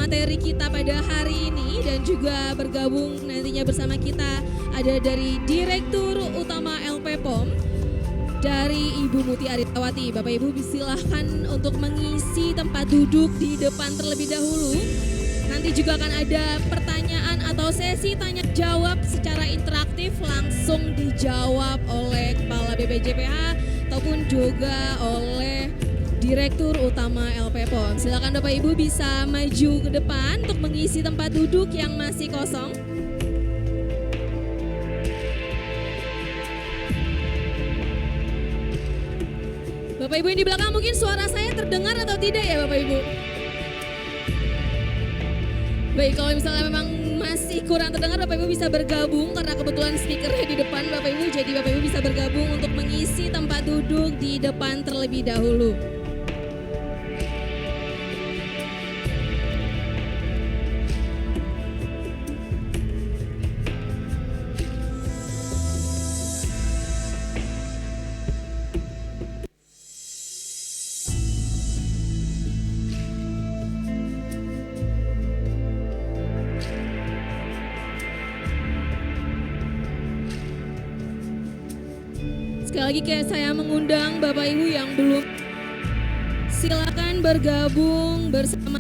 materi kita pada hari ini dan juga bergabung nantinya bersama kita ada dari Direktur Utama LP POM dari Ibu Muti Arintawati. Bapak Ibu silahkan untuk mengisi tempat duduk di depan terlebih dahulu. Nanti juga akan ada pertanyaan atau sesi tanya jawab secara interaktif langsung dijawab oleh Kepala BPJPH ataupun juga oleh Direktur Utama LP POM. Silakan Bapak Ibu bisa maju ke depan untuk mengisi tempat duduk yang masih kosong. Bapak Ibu yang di belakang mungkin suara saya terdengar atau tidak ya Bapak Ibu? Baik, kalau misalnya memang masih kurang terdengar Bapak Ibu bisa bergabung karena kebetulan speakernya di depan Bapak Ibu. Jadi Bapak Ibu bisa bergabung untuk mengisi tempat duduk di depan terlebih dahulu. Sekali lagi saya mengundang Bapak Ibu yang belum, silakan bergabung bersama.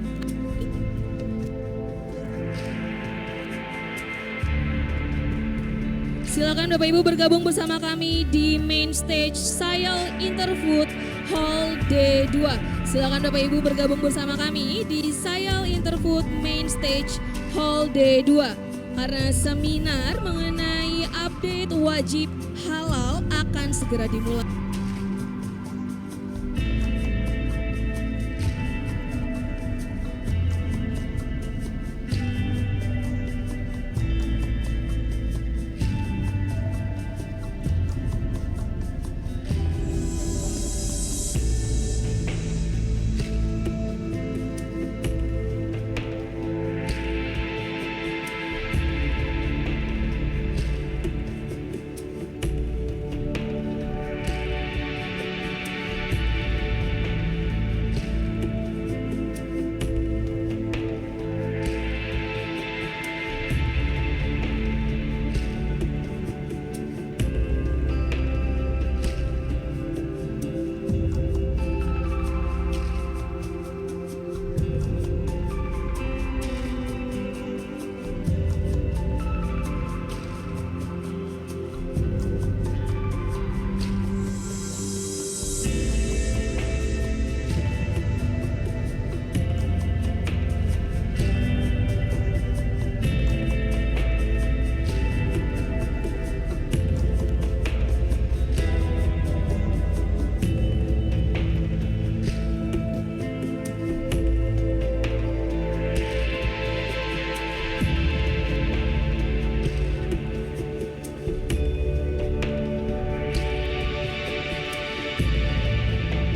Silakan Bapak Ibu bergabung bersama kami di main stage Sayal Interfood Hall D2. Silakan Bapak Ibu bergabung bersama kami di Sayal Interfood main stage Hall D2 karena seminar mengenai update wajib halal akan segera dimulai.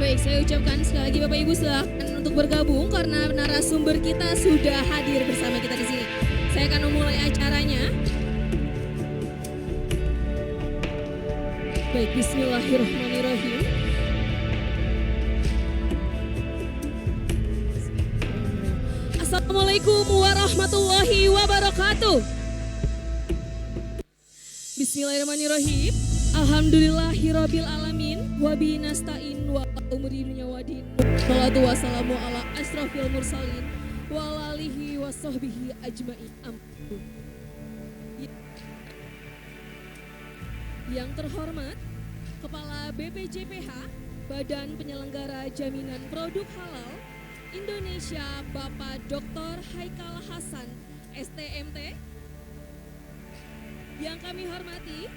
Baik, saya ucapkan sekali lagi Bapak Ibu silakan untuk bergabung karena narasumber kita sudah hadir bersama kita di sini. Saya akan memulai acaranya. Baik, bismillahirrahmanirrahim. Assalamualaikum warahmatullahi wabarakatuh. Bismillahirrahmanirrahim. Alhamdulillahirabbil alamin wa bihi nasta'in wa umuri dunya wadin. Shalatu wassalamu ala asrafil mursalin wa ala alihi wa sahbihi ajmain. Yang terhormat Kepala BPJPH Badan Penyelenggara Jaminan Produk Halal Indonesia Bapak Dr. Haikal Hasan STMT. Yang kami hormati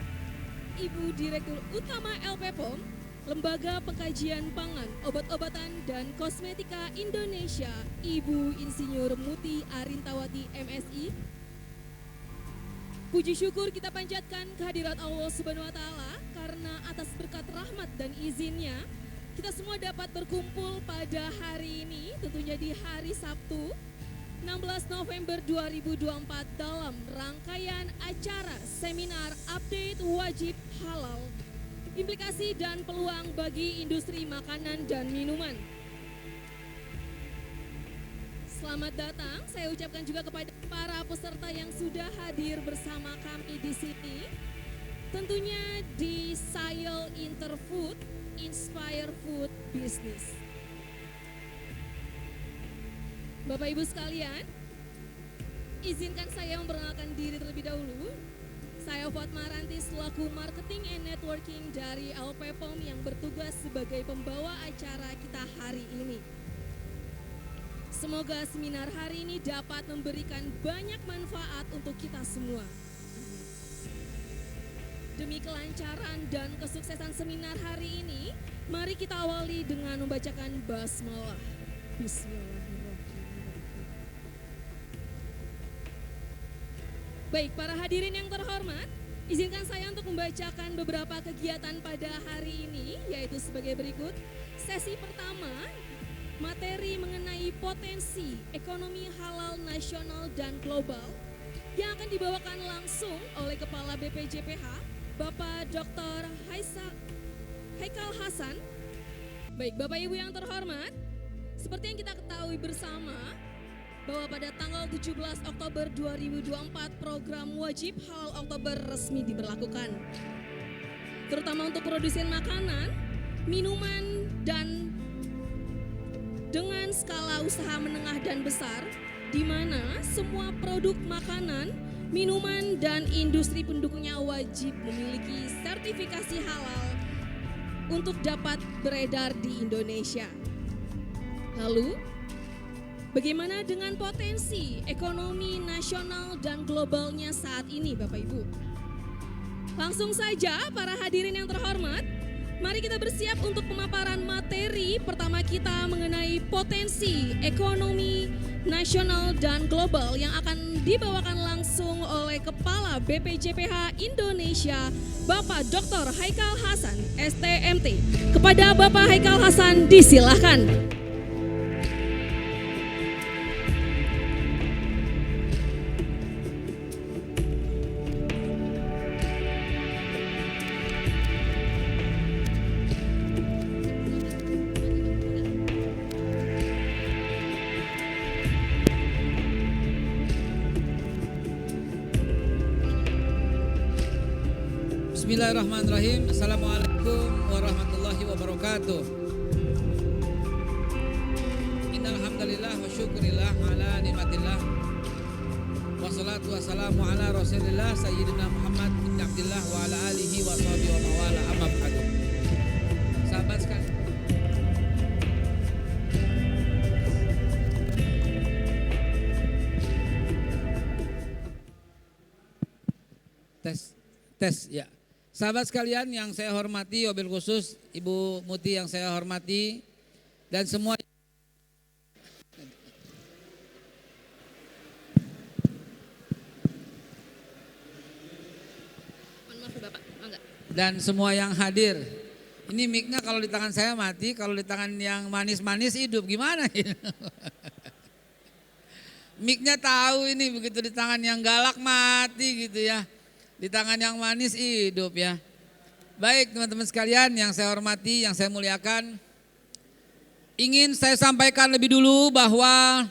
Ibu Direktur Utama LP POM, Lembaga Pengkajian Pangan, Obat-obatan dan Kosmetika Indonesia, Ibu Insinyur Muti Arintawati MSI. Puji syukur kita panjatkan kehadirat Allah Subhanahu wa taala karena atas berkat rahmat dan izinnya kita semua dapat berkumpul pada hari ini, tentunya di hari Sabtu 16 November 2024 dalam rangkaian acara seminar update wajib halal, implikasi dan peluang bagi industri makanan dan minuman. Selamat datang, saya ucapkan juga kepada para peserta yang sudah hadir bersama kami di sini. Tentunya di Sail Interfood, Inspire Food Business. Bapak Ibu sekalian, izinkan saya memperkenalkan diri terlebih dahulu. Saya Fatma Ranti selaku Marketing and Networking dari LPPOM yang bertugas sebagai pembawa acara kita hari ini. Semoga seminar hari ini dapat memberikan banyak manfaat untuk kita semua. Demi kelancaran dan kesuksesan seminar hari ini, mari kita awali dengan membacakan basmalah. Bismillahirrahmanirrahim. Baik, para hadirin yang terhormat, izinkan saya untuk membacakan beberapa kegiatan pada hari ini, yaitu sebagai berikut. Sesi pertama, materi mengenai potensi ekonomi halal nasional dan global yang akan dibawakan langsung oleh Kepala BPJPH, Bapak Dr. Haikal Hasan. Baik, Bapak Ibu yang terhormat, seperti yang kita ketahui bersama bahwa pada tanggal 17 Oktober 2024 program Wajib Halal Oktober resmi diberlakukan. Terutama untuk produsen makanan, minuman, dan dengan skala usaha menengah dan besar, di mana semua produk makanan, minuman, dan industri pendukungnya wajib memiliki sertifikasi halal untuk dapat beredar di Indonesia. Lalu, bagaimana dengan potensi ekonomi nasional dan globalnya saat ini, Bapak Ibu? Langsung saja para hadirin yang terhormat, mari kita bersiap untuk pemaparan materi pertama kita mengenai potensi ekonomi nasional dan global yang akan dibawakan langsung oleh Kepala BPJPH Indonesia, Bapak Dr. Haikal Hasan, STMT. Kepada Bapak Haikal Hasan disilahkan. Bismillahirrahmanirrahim. Assalamualaikum warahmatullahi wabarakatuh. Innal hamdalillah wa syukurillah ala nikmatillah. Wassalatu wassalamu ala Rasulillah Sayyidina Muhammad bin Abdillah wa ala alihi wa sahbihi wa mawala amma ba'du. Sahabat sekalian, tes ya. Sahabat sekalian yang saya hormati, wabil khusus Ibu Muti yang saya hormati, dan semua dan semua yang hadir. Ini mic-nya kalau di tangan saya mati, kalau di tangan yang manis-manis hidup, gimana ya? Mic-nya tahu ini, begitu di tangan yang galak mati gitu ya. Di tangan yang manis hidup ya. Baik teman-teman sekalian yang saya hormati, yang saya muliakan. Ingin saya sampaikan lebih dulu bahwa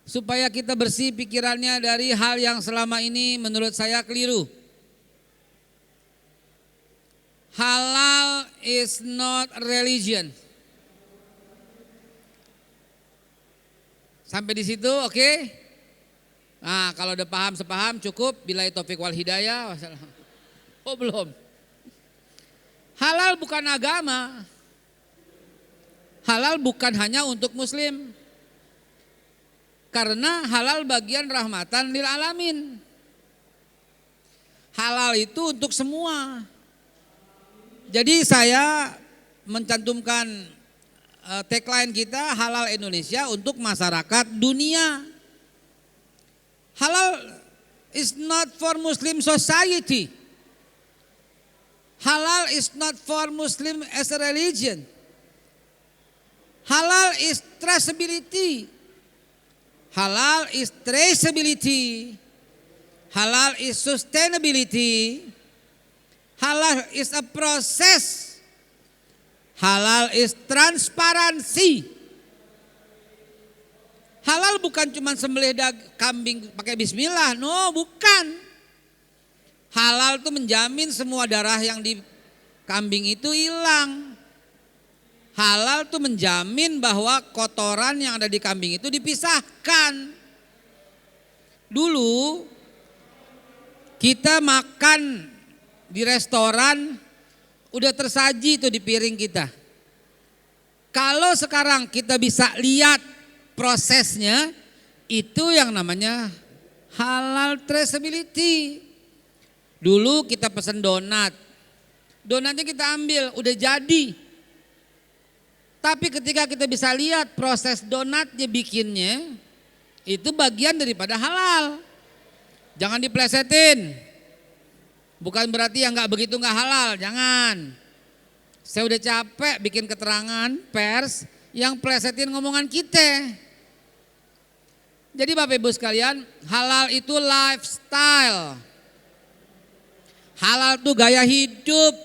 supaya kita bersih pikirannya dari hal yang selama ini menurut saya keliru. Halal is not religion. Sampai di situ oke? Okay? Nah, kalau udah paham sepaham cukup, billahi taufik wal hidayah. Oh belum. Halal bukan agama. Halal bukan hanya untuk muslim. Karena halal bagian rahmatan lil alamin. Halal itu untuk semua. Jadi saya mencantumkan tagline kita halal Indonesia untuk masyarakat dunia. Halal is not for Muslim society. Halal is not for Muslim as a religion. Halal is traceability. Halal is traceability. Halal is sustainability. Halal is a process. Halal is transparansi. Halal bukan cuma sembelih kambing pakai bismillah, no bukan. Halal itu menjamin semua darah yang di kambing itu hilang. Halal itu menjamin bahwa kotoran yang ada di kambing itu dipisahkan. Dulu kita makan di restoran udah tersaji itu di piring kita. Kalau sekarang kita bisa lihat prosesnya, itu yang namanya halal traceability. Dulu kita pesen donat. Donatnya kita ambil, udah jadi. Tapi ketika kita bisa lihat proses donatnya bikinnya, itu bagian daripada halal. Jangan diplesetin. Bukan berarti yang nggak begitu nggak halal, jangan. Saya udah capek bikin keterangan pers yang plesetin ngomongan kita. Jadi Bapak Ibu sekalian, halal itu lifestyle. Halal itu gaya hidup.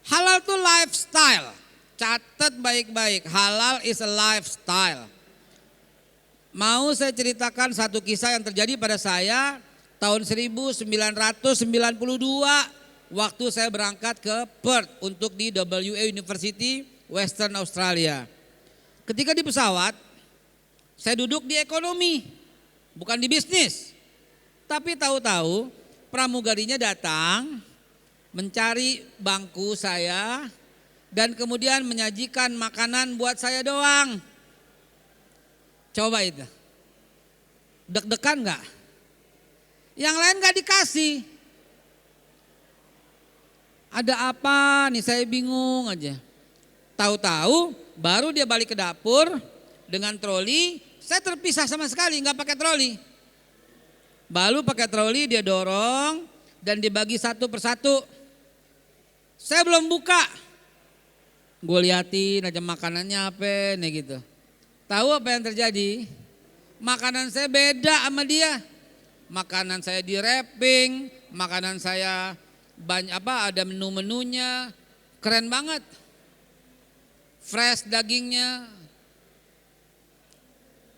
Halal itu lifestyle. Catat baik-baik, halal is a lifestyle. Mau saya ceritakan satu kisah yang terjadi pada saya tahun 1992 waktu saya berangkat ke Perth untuk di WA University Western Australia. Ketika di pesawat, saya duduk di ekonomi, bukan di bisnis. Tapi tahu-tahu pramugarinya datang mencari bangku saya dan kemudian menyajikan makanan buat saya doang. Coba itu. Deg-degan gak? Yang lain gak dikasih. Ada apa nih, saya bingung aja. Tahu-tahu baru dia balik ke dapur dengan troli. Saya terpisah sama sekali, gak pakai troli. Baru pakai troli dia dorong dan dibagi satu persatu. Saya belum buka. Gue liatin aja makanannya apa nih gitu. Tahu apa yang terjadi? Makanan saya beda sama dia. Makanan saya di wrapping, makanan saya banyak ada menu-menunya, keren banget. Fresh dagingnya.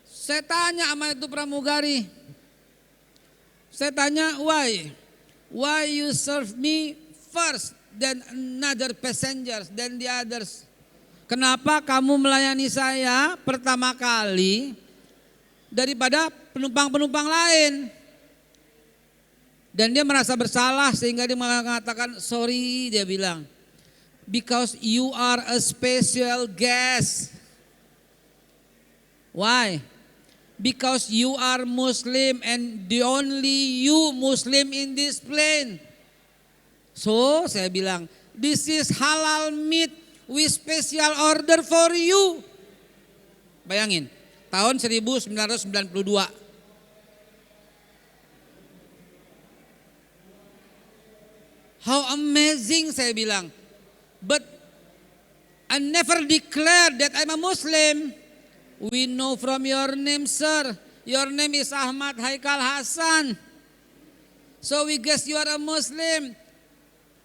Saya tanya sama itu pramugari. Saya tanya, why you serve me first then another passengers then the others? Kenapa kamu melayani saya pertama kali daripada penumpang-penumpang lain? Dan dia merasa bersalah sehingga dia mengatakan sorry, dia bilang. Because you are a special guest. Why? Because you are Muslim and the only you Muslim in this plane. So saya bilang, this is halal meat with special order for you. Bayangin, tahun 1992. How amazing, saya bilang. But I never declared that I'm a Muslim. We know from your name, sir. Your name is Ahmad Haikal Hasan. So we guess you are a Muslim.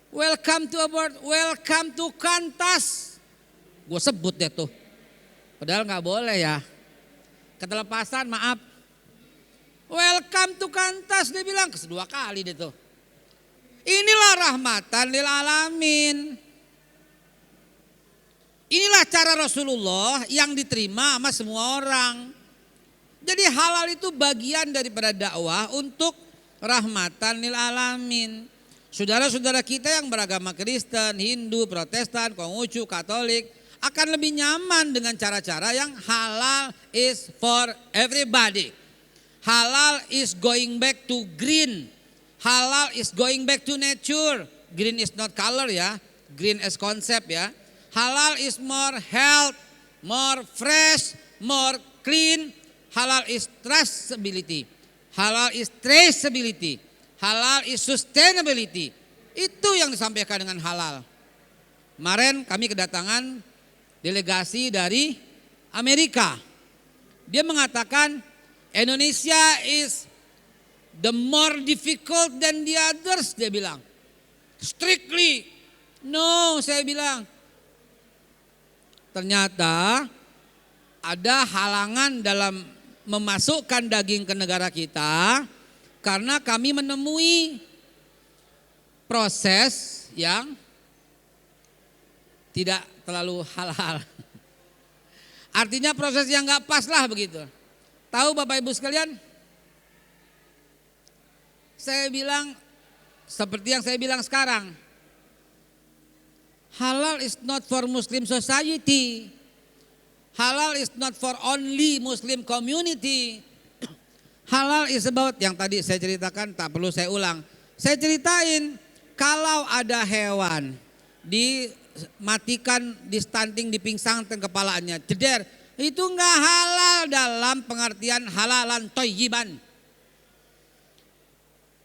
Welcome to abroad. Welcome to Qantas. Gue sebut deh tuh. Padahal gak boleh ya. Ketelepasan, maaf. Welcome to Qantas, dia bilang. Kedua kali deh tuh. Inilah rahmatan lil alamin. Inilah cara Rasulullah yang diterima sama semua orang. Jadi halal itu bagian daripada dakwah untuk rahmatan lil alamin. Saudara-saudara kita yang beragama Kristen, Hindu, Protestan, Konghucu, Katolik akan lebih nyaman dengan cara-cara yang halal is for everybody. Halal is going back to green. Halal is going back to nature. Green is not color ya, green as concept ya. Halal is more health, more fresh, more clean. Halal is traceability. Halal is traceability. Halal is sustainability. Itu yang disampaikan dengan halal. Kemarin kami kedatangan delegasi dari Amerika. Dia mengatakan Indonesia is the more difficult than the others, dia bilang. Strictly. No, saya bilang. Ternyata ada halangan dalam memasukkan daging ke negara kita karena kami menemui proses yang tidak terlalu halal. Artinya proses yang gak pas lah begitu. Tahu Bapak Ibu sekalian? Saya bilang seperti yang saya bilang sekarang. Halal is not for Muslim society. Halal is not for only Muslim community. Halal is about yang tadi saya ceritakan, tak perlu saya ulang. Saya ceritain kalau ada hewan dimatikan, distunting, dipingsangkan kepalanya, jeder, itu enggak halal dalam pengertian halalan thayyiban.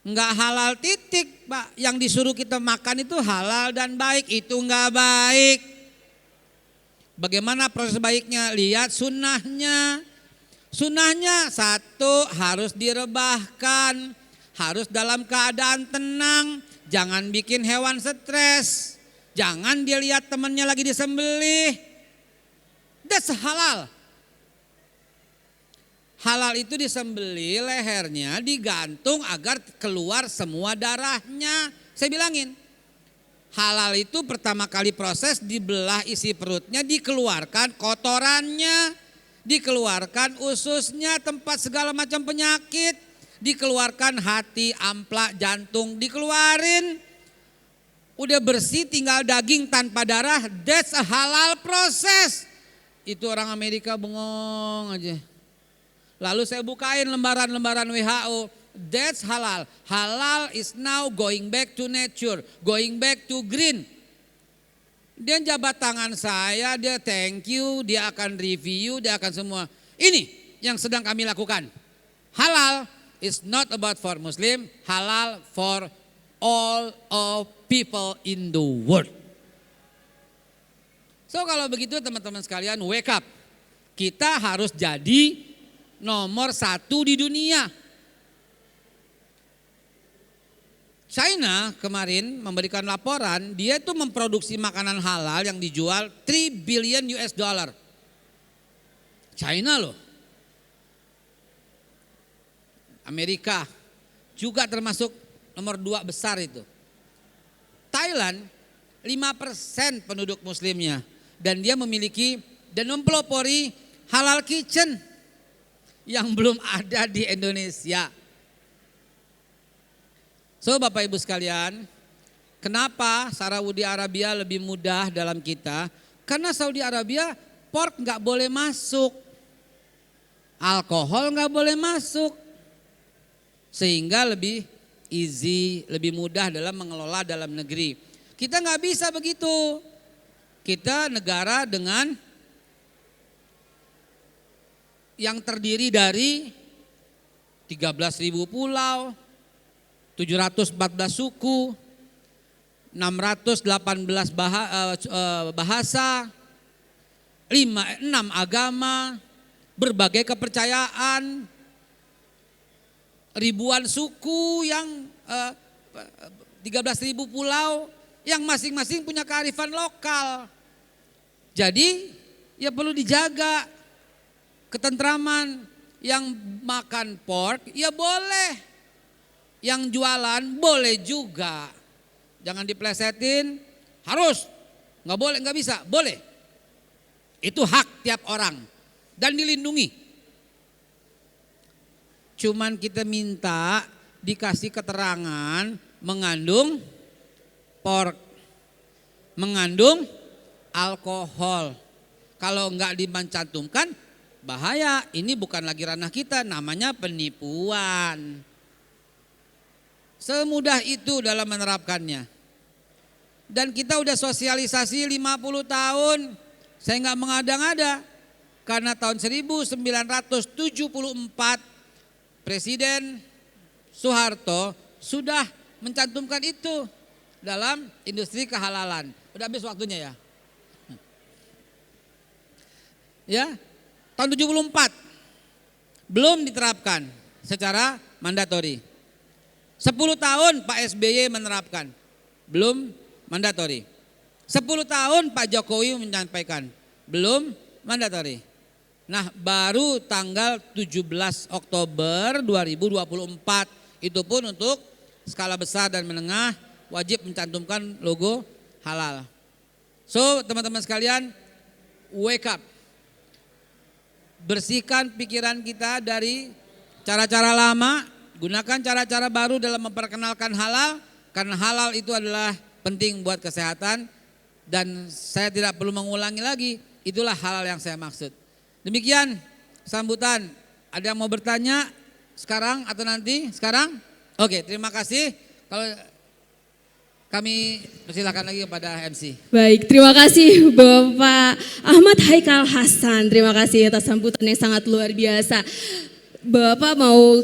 Enggak halal titik, Pak. Yang disuruh kita makan itu halal dan baik, itu enggak baik. Bagaimana proses baiknya? Lihat sunnahnya. Sunnahnya satu, harus direbahkan, harus dalam keadaan tenang, jangan bikin hewan stres, jangan dia lihat temannya lagi disembelih. That's halal. Halal itu disembelih, lehernya digantung agar keluar semua darahnya. Saya bilangin, halal itu pertama kali proses dibelah isi perutnya, dikeluarkan kotorannya, dikeluarkan ususnya, tempat segala macam penyakit, dikeluarkan hati, amplak, jantung, dikeluarin. Udah bersih, tinggal daging tanpa darah, that's a halal proses. Itu orang Amerika bengong aja. Lalu saya bukain lembaran-lembaran WHO, that's halal. Halal is now going back to nature, going back to green. Dia jabat tangan saya, dia thank you, dia akan review, dia akan semua. Ini yang sedang kami lakukan. Halal is not about for Muslim, halal for all of people in the world. So kalau begitu teman-teman sekalian, wake up. Kita harus jadi nomor 1 di dunia. China kemarin memberikan laporan, dia itu memproduksi makanan halal yang dijual 3 billion US dollar. China loh. Amerika juga termasuk nomor 2 besar itu. Thailand 5% penduduk muslimnya. Dan dia memiliki dan mempelopori halal kitchen yang belum ada di Indonesia. So Bapak Ibu sekalian, kenapa Saudi Arabia lebih mudah dalam kita? Karena Saudi Arabia pork gak boleh masuk, alkohol gak boleh masuk. Sehingga lebih easy, lebih mudah dalam mengelola dalam negeri. Kita gak bisa begitu. Kita negara dengan yang terdiri dari 13.000 pulau, 714 suku, 618 bahasa, 6 agama, berbagai kepercayaan, ribuan suku yang 13.000 pulau yang masing-masing punya kearifan lokal. Jadi ya perlu dijaga ketentraman. Yang makan pork ya boleh, yang jualan boleh juga. Jangan diplesetin, harus, nggak boleh, nggak bisa, boleh. Itu hak tiap orang dan dilindungi. Cuman kita minta dikasih keterangan mengandung pork, mengandung alkohol. Kalau nggak dicantumkan bahaya, ini bukan lagi ranah kita, namanya penipuan. Semudah itu dalam menerapkannya. Dan kita udah sosialisasi 50 tahun, saya nggak mengada-ngada. Karena tahun 1974 Presiden Soeharto sudah mencantumkan itu dalam industri kehalalan. Udah habis waktunya ya. Ya, tahun 74 belum diterapkan secara mandatori. 10 tahun Pak SBY menerapkan, belum mandatori. 10 tahun Pak Jokowi menyampaikan, belum mandatori. Nah, baru tanggal 17 Oktober 2024 itu pun untuk skala besar dan menengah wajib mencantumkan logo halal. So, teman-teman sekalian, wake up. Bersihkan pikiran kita dari cara-cara lama, gunakan cara-cara baru dalam memperkenalkan halal, karena halal itu adalah penting buat kesehatan dan saya tidak perlu mengulangi lagi, itulah halal yang saya maksud. Demikian sambutan. Ada yang mau bertanya sekarang atau nanti? Sekarang? Oke, terima kasih. Kalau kami persilakan lagi kepada MC. Baik, terima kasih Bapak Ahmad Haikal Hasan. Terima kasih atas sambutan yang sangat luar biasa. Bapak mau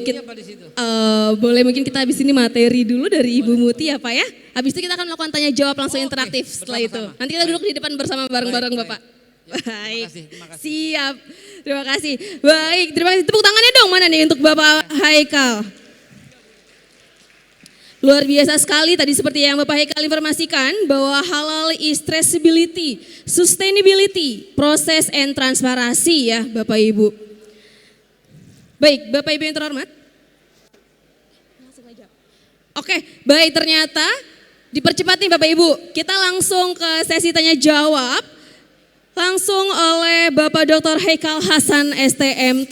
boleh mungkin kita habis ini materi dulu dari Ibu Muti ya Pak ya. Habis itu kita akan melakukan tanya jawab langsung interaktif setelah itu. Nanti kita duduk di depan bersama bareng-bareng Bapak. Baik, terima kasih. Siap. Terima kasih. Baik, terima kasih. Tepuk tangannya dong mana nih untuk Bapak Haikal. Luar biasa sekali tadi seperti yang Bapak Haikal informasikan bahwa halal is traceability, sustainability, proses and transparansi ya Bapak Ibu. Baik, Bapak Ibu yang terhormat. Oke, baik ternyata dipercepat nih Bapak Ibu. Kita langsung ke sesi tanya jawab. Langsung oleh Bapak Dr. Haikal Hasan STMT.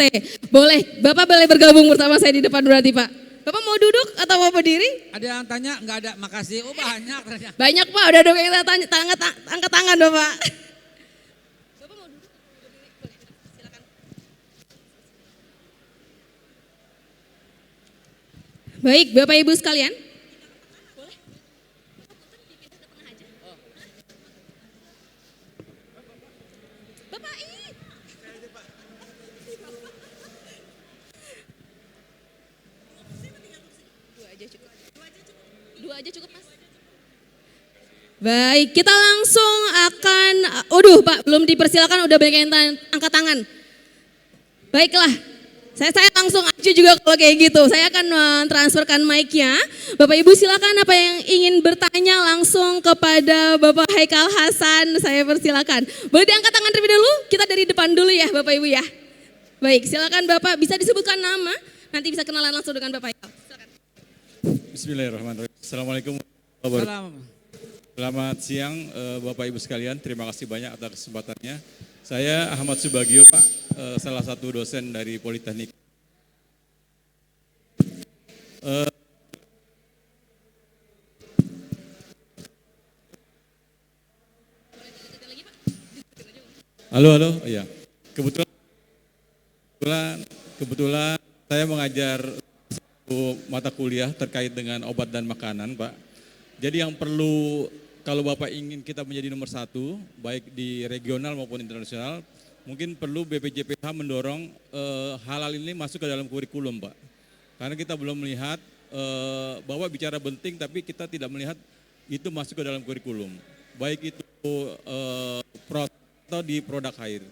Bapak boleh bergabung bersama saya di depan berarti Pak. Bapak mau duduk atau mau berdiri? Ada yang tanya? Enggak ada, makasih. Oh banyak ternyata. Banyak Pak, udah dong yang tanya, angkat tangan Bapak. Bapak mau duduk? Boleh, silakan. Baik, Bapak Ibu sekalian. Boleh. Dipindah ke tengah aja. Bapak ini. Dua aja cukup Mas. Baik, kita langsung akan, Pak, belum dipersilakan udah banyak yang angkat tangan. Baiklah, saya langsung aja juga kalau kayak gitu. Saya akan transferkan mic-nya. Bapak Ibu silakan apa yang ingin bertanya langsung kepada Bapak Haikal Hasan, saya persilakan. Boleh diangkat tangan terlebih dahulu, kita dari depan dulu ya Bapak Ibu ya. Baik, silakan Bapak bisa disebutkan nama, nanti bisa kenalan langsung dengan Bapak Haikal. Silakan. Bismillahirrahmanirrahim. Assalamualaikum warahmatullahi wabarakatuh. Selamat siang Bapak Ibu sekalian, terima kasih banyak atas kesempatannya. Saya Ahmad Subagio Pak, salah satu dosen dari Politeknik. Halo, iya. Kebetulan saya mengajar satu mata kuliah terkait dengan obat dan makanan, Pak. Jadi yang perlu kalau Bapak ingin kita menjadi nomor satu, baik di regional maupun internasional, mungkin perlu BPJPH mendorong halal ini masuk ke dalam kurikulum, Pak. Karena kita belum melihat bahwa bicara penting, tapi kita tidak melihat itu masuk ke dalam kurikulum. Baik itu atau di produk air.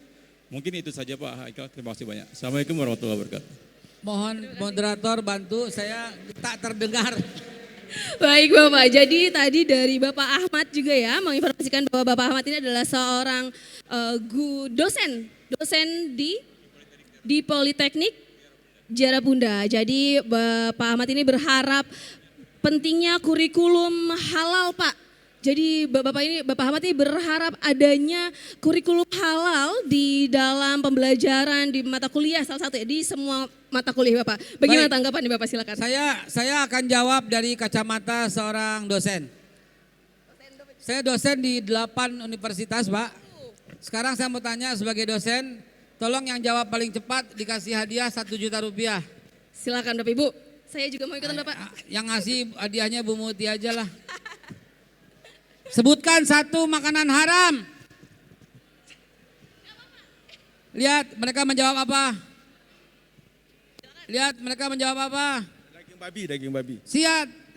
Mungkin itu saja Pak Haikal, terima kasih banyak. Assalamualaikum warahmatullahi wabarakatuh. Mohon moderator bantu, saya tak terdengar. Baik Bapak, jadi tadi dari Bapak Ahmad juga ya menginformasikan bahwa Bapak Ahmad ini adalah seorang dosen di Politeknik Jarabunda. Jadi Bapak Ahmad ini berharap pentingnya kurikulum halal Pak. Jadi Bapak Ahmad ini berharap adanya kurikulum halal di dalam pembelajaran di mata kuliah salah satu di semua mata kuliah Bapak. Bagaimana tanggapan Bapak, silakan. Saya akan jawab dari kacamata seorang dosen. Saya dosen di 8 universitas Pak. Sekarang saya mau tanya sebagai dosen, tolong yang jawab paling cepat dikasih hadiah 1 juta rupiah. Silakan Bapak Ibu, saya juga mau ikutan Bapak. Yang ngasih hadiahnya Bu Muti aja lah. Sebutkan 1 makanan haram. Lihat mereka menjawab apa. Lihat mereka menjawab apa. Daging babi.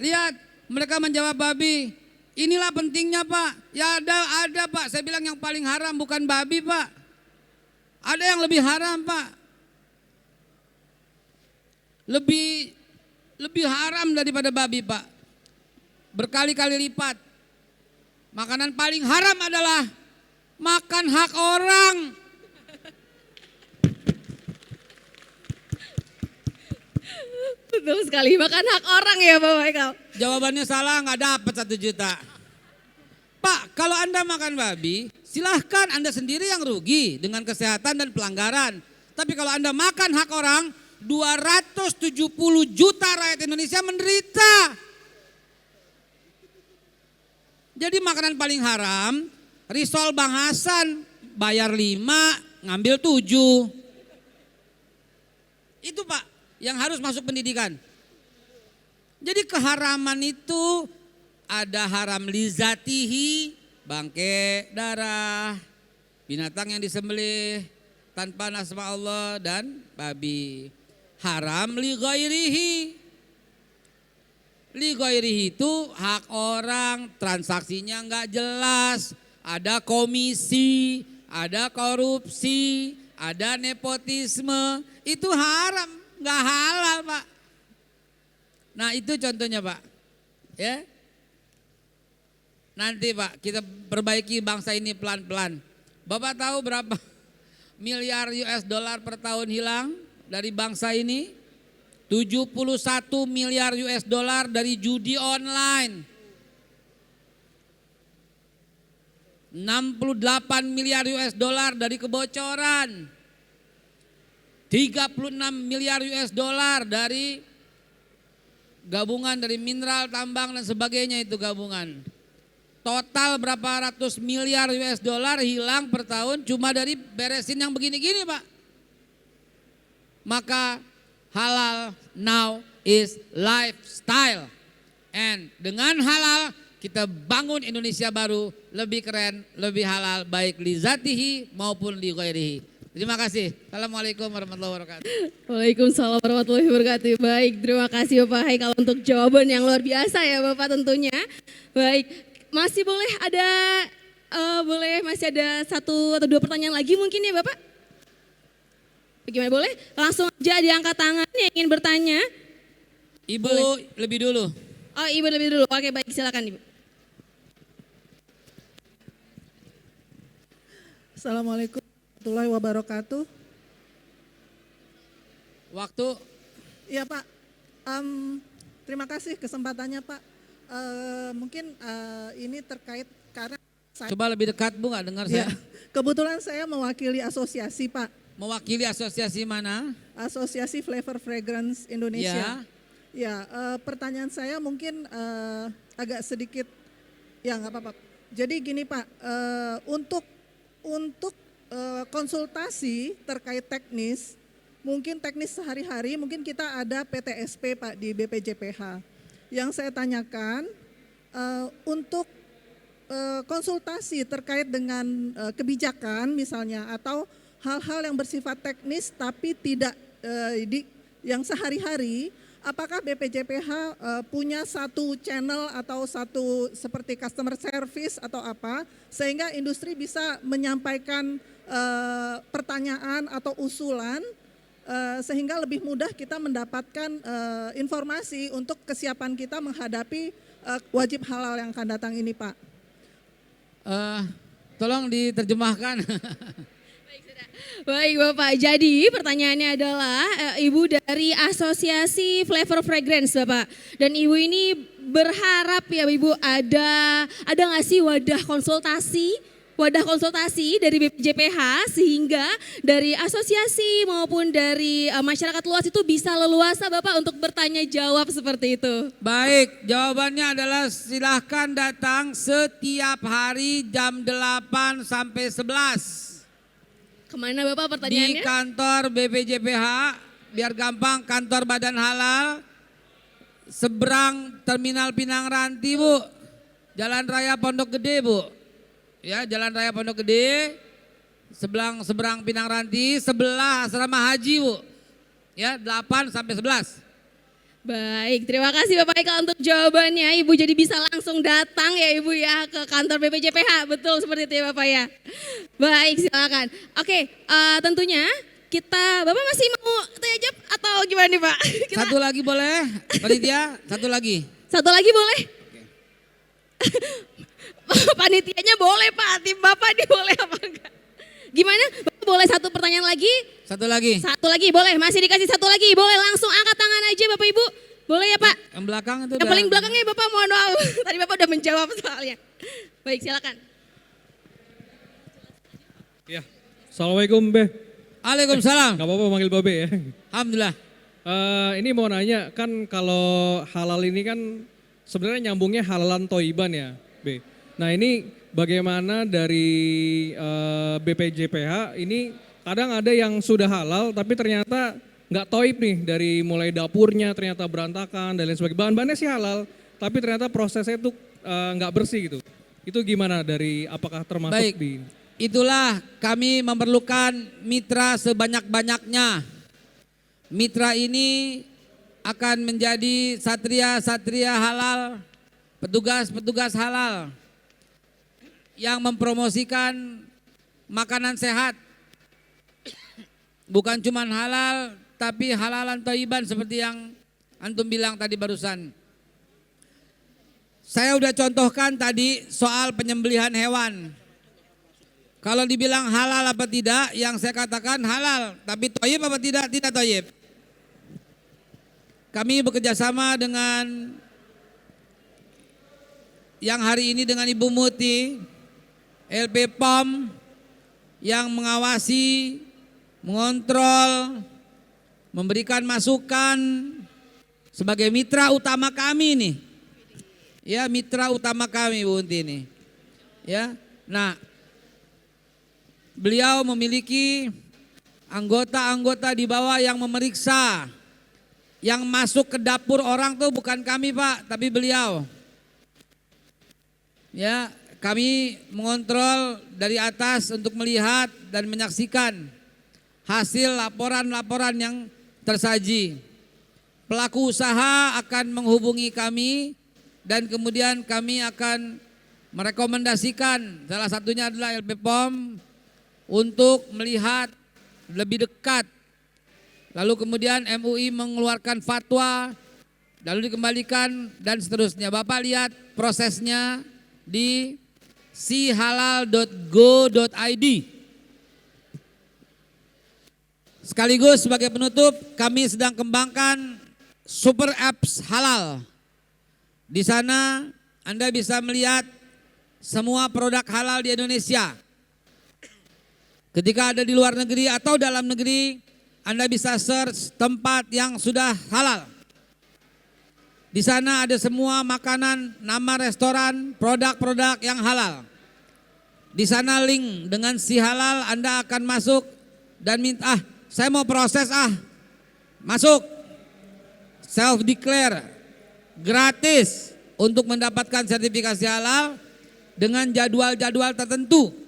Lihat mereka menjawab babi. Inilah pentingnya Pak. Ya ada Pak, saya bilang yang paling haram bukan babi Pak. Ada yang lebih haram Pak. Lebih haram daripada babi Pak. Berkali-kali lipat. Makanan paling haram adalah makan hak orang. Betul sekali, makan hak orang ya Pak Michael. Jawabannya salah, nggak dapat 1 juta. Pak, kalau Anda makan babi, silahkan Anda sendiri yang rugi dengan kesehatan dan pelanggaran. Tapi kalau Anda makan hak orang, 270 juta rakyat Indonesia menderita. Jadi makanan paling haram, risol Bang Hasan, bayar 5, ngambil 7. Itu Pak, yang harus masuk pendidikan. Jadi keharaman itu ada haram lizatihi, bangke, darah, binatang yang disembelih tanpa nama Allah dan babi. Haram li ghairihi. Li ghairihi itu hak orang, transaksinya enggak jelas, ada komisi, ada korupsi, ada nepotisme, itu haram, enggak halal Pak. Nah itu contohnya Pak, ya. Nanti Pak kita perbaiki bangsa ini pelan-pelan. Bapak tahu berapa miliar US dollar per tahun hilang dari bangsa ini? 71 miliar US dollar dari judi online. 68 miliar US dollar dari kebocoran. 36 miliar US dollar dari gabungan dari mineral, tambang dan sebagainya itu gabungan. Total berapa ratus miliar US dollar hilang per tahun cuma dari beresin yang begini-gini Pak. Maka halal now is lifestyle. And dengan halal kita bangun Indonesia baru lebih keren, lebih halal baik li zatihi maupun li ghairihi. Terima kasih. Assalamualaikum warahmatullahi wabarakatuh. Waalaikumsalam warahmatullahi wabarakatuh. Baik, terima kasih Bapak Haikal untuk jawaban yang luar biasa ya Bapak tentunya. Baik, masih boleh ada masih ada 1 atau 2 pertanyaan lagi mungkin ya Bapak? Bagaimana boleh? Langsung aja diangkat tangan yang ingin bertanya. Ibu Boleh. lebih dulu. Oh Ibu lebih dulu. Oke baik silakan Ibu. Assalamualaikum warahmatullahi wabarakatuh. Waktu. Iya Pak, terima kasih kesempatannya Pak. Mungkin ini terkait karena saya, Coba lebih dekat Bu, nggak dengar ya, saya. kebetulan saya mewakili asosiasi Pak, Mewakili asosiasi mana? Asosiasi Flavor Fragrance Indonesia. Ya. Ya, pertanyaan saya mungkin agak sedikit, ya nggak apa-apa. Jadi gini Pak, untuk konsultasi terkait teknis, mungkin teknis sehari-hari, mungkin kita ada PTSP Pak di BPJPH. Yang saya tanyakan untuk konsultasi terkait dengan kebijakan misalnya atau hal-hal yang bersifat teknis tapi tidak yang sehari-hari, apakah BPJPH punya satu channel atau satu seperti customer service atau apa sehingga industri bisa menyampaikan pertanyaan atau usulan sehingga lebih mudah kita mendapatkan informasi untuk kesiapan kita menghadapi wajib halal yang akan datang ini Pak. Tolong diterjemahkan. Baik Bapak, jadi pertanyaannya adalah Ibu dari Asosiasi Flavor Fragrance Bapak. Dan Ibu ini berharap ya Ibu ada nggak sih wadah konsultasi dari BPJPH sehingga dari asosiasi maupun dari masyarakat luas itu bisa leluasa Bapak untuk bertanya jawab seperti itu. Baik, jawabannya adalah silahkan datang setiap hari jam 8 sampai 11. Kemana Bapak Di pertanyaannya? kantor BPJPH, biar gampang, kantor Badan Halal, seberang Terminal Pinang Ranti Bu, Jalan Raya Pondok Gede Bu. Ya, Jalan Raya Pondok Gede, seberang Pinang Ranti, sebelah asrama haji Bu. Ya, 8 sampai 11. Baik, terima kasih Bapak Eka untuk jawabannya. Ibu jadi bisa langsung datang ya Ibu ya ke kantor BPJPH. Betul seperti itu ya Bapak ya. Baik, silakan. Oke, tentunya Bapak masih mau tanya jawab atau gimana nih Pak? Satu lagi boleh? Panitia, satu lagi. Satu lagi boleh? Panitianya boleh Pak, tim Bapak nih boleh apa enggak? Gimana? Bapak boleh satu pertanyaan lagi? Satu lagi. Satu lagi boleh, masih dikasih satu lagi. Boleh langsung angkat tangan aja Bapak Ibu. Boleh ya Pak? Yang belakang itu. Yang paling belakangnya Bapak mohon maaf. Tadi Bapak udah menjawab soalnya. Baik silakan. Ya, Assalamualaikum Be. Waalaikumsalam. Gak apa-apa manggil Babe ya. Alhamdulillah. Ini mau nanya, kan kalau halal ini kan sebenarnya nyambungnya halalan toiban ya, Be. Nah ini bagaimana dari BPJPH ini kadang ada yang sudah halal tapi ternyata nggak toib nih, dari mulai dapurnya ternyata berantakan dan lain sebagainya. Bahan-bahannya sih halal tapi ternyata prosesnya itu nggak bersih gitu. Itu gimana dari apakah termasuk Baik. di... Itulah kami memerlukan mitra sebanyak-banyaknya. Mitra ini akan menjadi satria-satria halal, petugas-petugas halal yang mempromosikan makanan sehat. Bukan cuma halal, tapi halalan thayyiban seperti yang antum bilang tadi barusan. Saya udah contohkan tadi soal penyembelihan hewan. Kalau dibilang halal apa tidak, yang saya katakan halal, tapi thayyib apa tidak? Tidak thayyib. Kami bekerja sama dengan yang hari ini dengan Ibu Muti, LP POM yang mengawasi, mengontrol, memberikan masukan sebagai mitra utama kami nih. Ya, mitra utama kami Bu Unti ini. Ya. Nah, beliau memiliki anggota-anggota di bawah yang memeriksa. Yang masuk ke dapur orang tuh bukan kami Pak, tapi beliau. Ya, kami mengontrol dari atas untuk melihat dan menyaksikan hasil laporan-laporan yang tersaji. Pelaku usaha akan menghubungi kami dan kemudian kami akan merekomendasikan, salah satunya adalah LP POM, untuk melihat lebih dekat. Lalu kemudian MUI mengeluarkan fatwa, lalu dikembalikan dan seterusnya. Bapak lihat prosesnya di sihalal.go.id. Sekaligus sebagai penutup, kami sedang kembangkan super apps halal. Di sana Anda bisa melihat semua produk halal di Indonesia. Ketika ada di luar negeri atau dalam negeri, Anda bisa search tempat yang sudah halal. Di sana ada semua makanan, nama restoran, produk-produk yang halal. Di sana link dengan si halal, Anda akan masuk dan minta, saya mau proses masuk. Self declare, gratis untuk mendapatkan sertifikasi halal dengan jadwal-jadwal tertentu.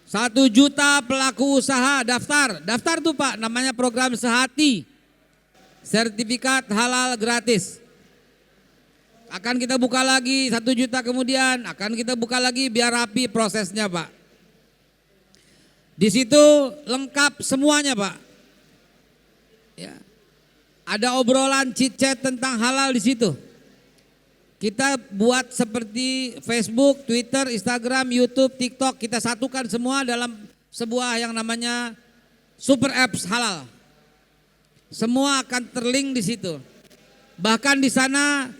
1 juta pelaku usaha daftar tuh Pak, namanya program Sehati, sertifikat halal gratis. Akan kita buka lagi 1 juta kemudian, akan kita buka lagi biar rapi prosesnya Pak. Di situ lengkap semuanya Pak. Ya. Ada obrolan chit-chat tentang halal di situ. Kita buat seperti Facebook, Twitter, Instagram, YouTube, TikTok, kita satukan semua dalam sebuah yang namanya super apps halal. Semua akan terlink di situ. Bahkan di sana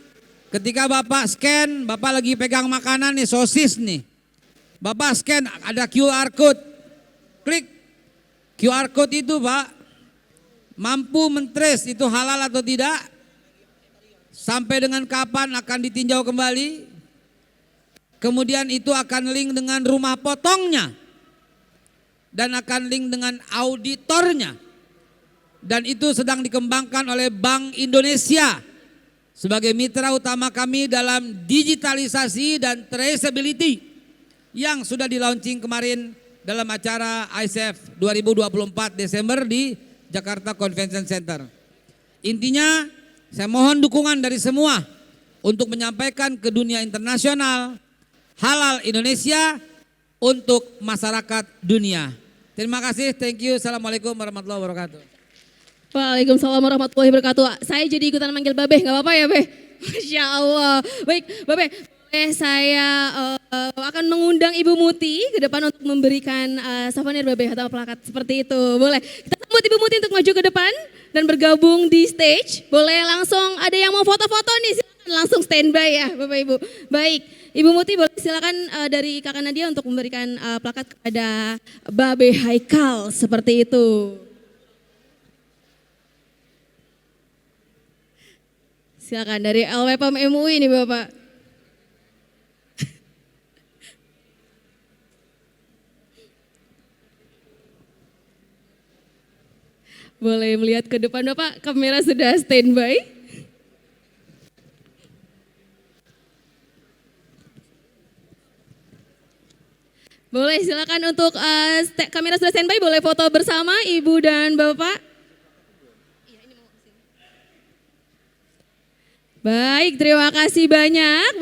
ketika Bapak scan, Bapak lagi pegang makanan nih, sosis nih. Bapak scan ada QR code. Klik QR code itu Pak, mampu men-trace itu halal atau tidak. Sampai dengan kapan akan ditinjau kembali. Kemudian itu akan link dengan rumah potongnya. Dan akan link dengan auditornya. Dan itu sedang dikembangkan oleh Bank Indonesia. Sebagai mitra utama kami dalam digitalisasi dan traceability. Yang sudah di launching kemarin dalam acara ISEF 2024 Desember di Jakarta Convention Center. Intinya, saya mohon dukungan dari semua untuk menyampaikan ke dunia internasional halal Indonesia untuk masyarakat dunia. Terima kasih, thank you. Assalamualaikum warahmatullahi wabarakatuh. Waalaikumsalam warahmatullahi wabarakatuh. Saya jadi ikutan manggil Babe, gak apa-apa ya Be? Masya Allah. Baik Babe, boleh saya akan mengundang Ibu Muti ke depan untuk memberikan souvenir BBH atau plakat seperti itu. Boleh kita sambut Ibu Muti untuk maju ke depan dan bergabung di stage. Boleh langsung, ada yang mau foto-foto nih, silakan langsung standby ya Bapak Ibu. Baik, Ibu Muti boleh silakan dari Kakak Nadia untuk memberikan plakat kepada Babe Haikal seperti itu. Silakan dari LWPM MUI nih Bapak. Boleh melihat ke depan Bapak, kamera sudah standby. Boleh silakan untuk kamera sudah standby, boleh foto bersama Ibu dan Bapak. Baik, terima kasih banyak.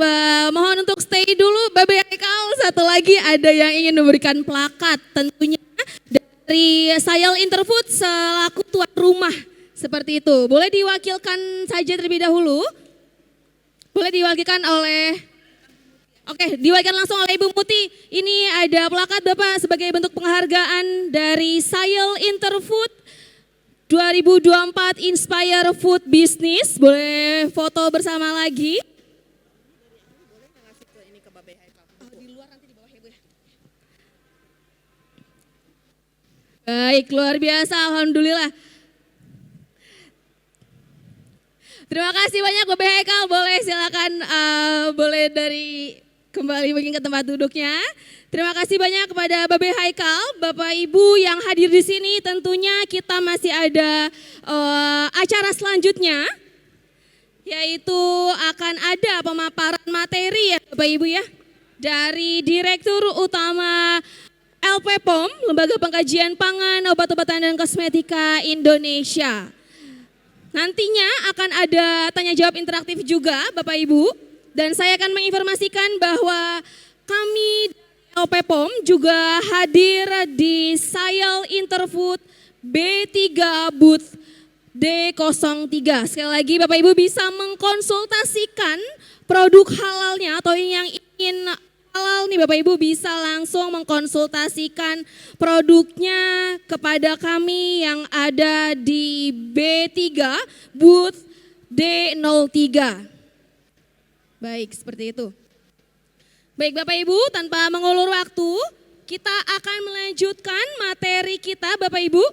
Mohon untuk stay dulu Babe Haikal. Satu lagi ada yang ingin memberikan plakat tentunya dari Sayal Interfood selaku tuan rumah seperti itu. Boleh diwakilkan saja terlebih dahulu. Boleh diwakilkan oleh, oke, diwakilkan langsung oleh Ibu Muti. Ini ada plakat Bapak sebagai bentuk penghargaan dari Sayal Interfood 2024 Inspire Food Business. Boleh foto bersama lagi. Baik, luar biasa, alhamdulillah. Terima kasih banyak Babe Haikal. Boleh silakan, boleh dari kembali mungkin ke tempat duduknya. Terima kasih banyak kepada Babe Haikal, Bapak Ibu yang hadir di sini. Tentunya kita masih ada acara selanjutnya, yaitu akan ada pemaparan materi ya Bapak Ibu ya, dari Direktur Utama LPPOM, Lembaga Pengkajian Pangan, Obat-obatan dan Kosmetika Indonesia. Nantinya akan ada tanya jawab interaktif juga Bapak Ibu, dan saya akan menginformasikan bahwa kami LPPOM juga hadir di Sayal Interfood B3 Booth D03. Sekali lagi Bapak Ibu bisa mengkonsultasikan produk halalnya atau yang ingin halal nih Bapak Ibu bisa langsung mengkonsultasikan produknya kepada kami yang ada di B3 Booth D03. Baik, seperti itu. Baik Bapak Ibu, tanpa mengulur waktu, kita akan melanjutkan materi kita Bapak Ibu.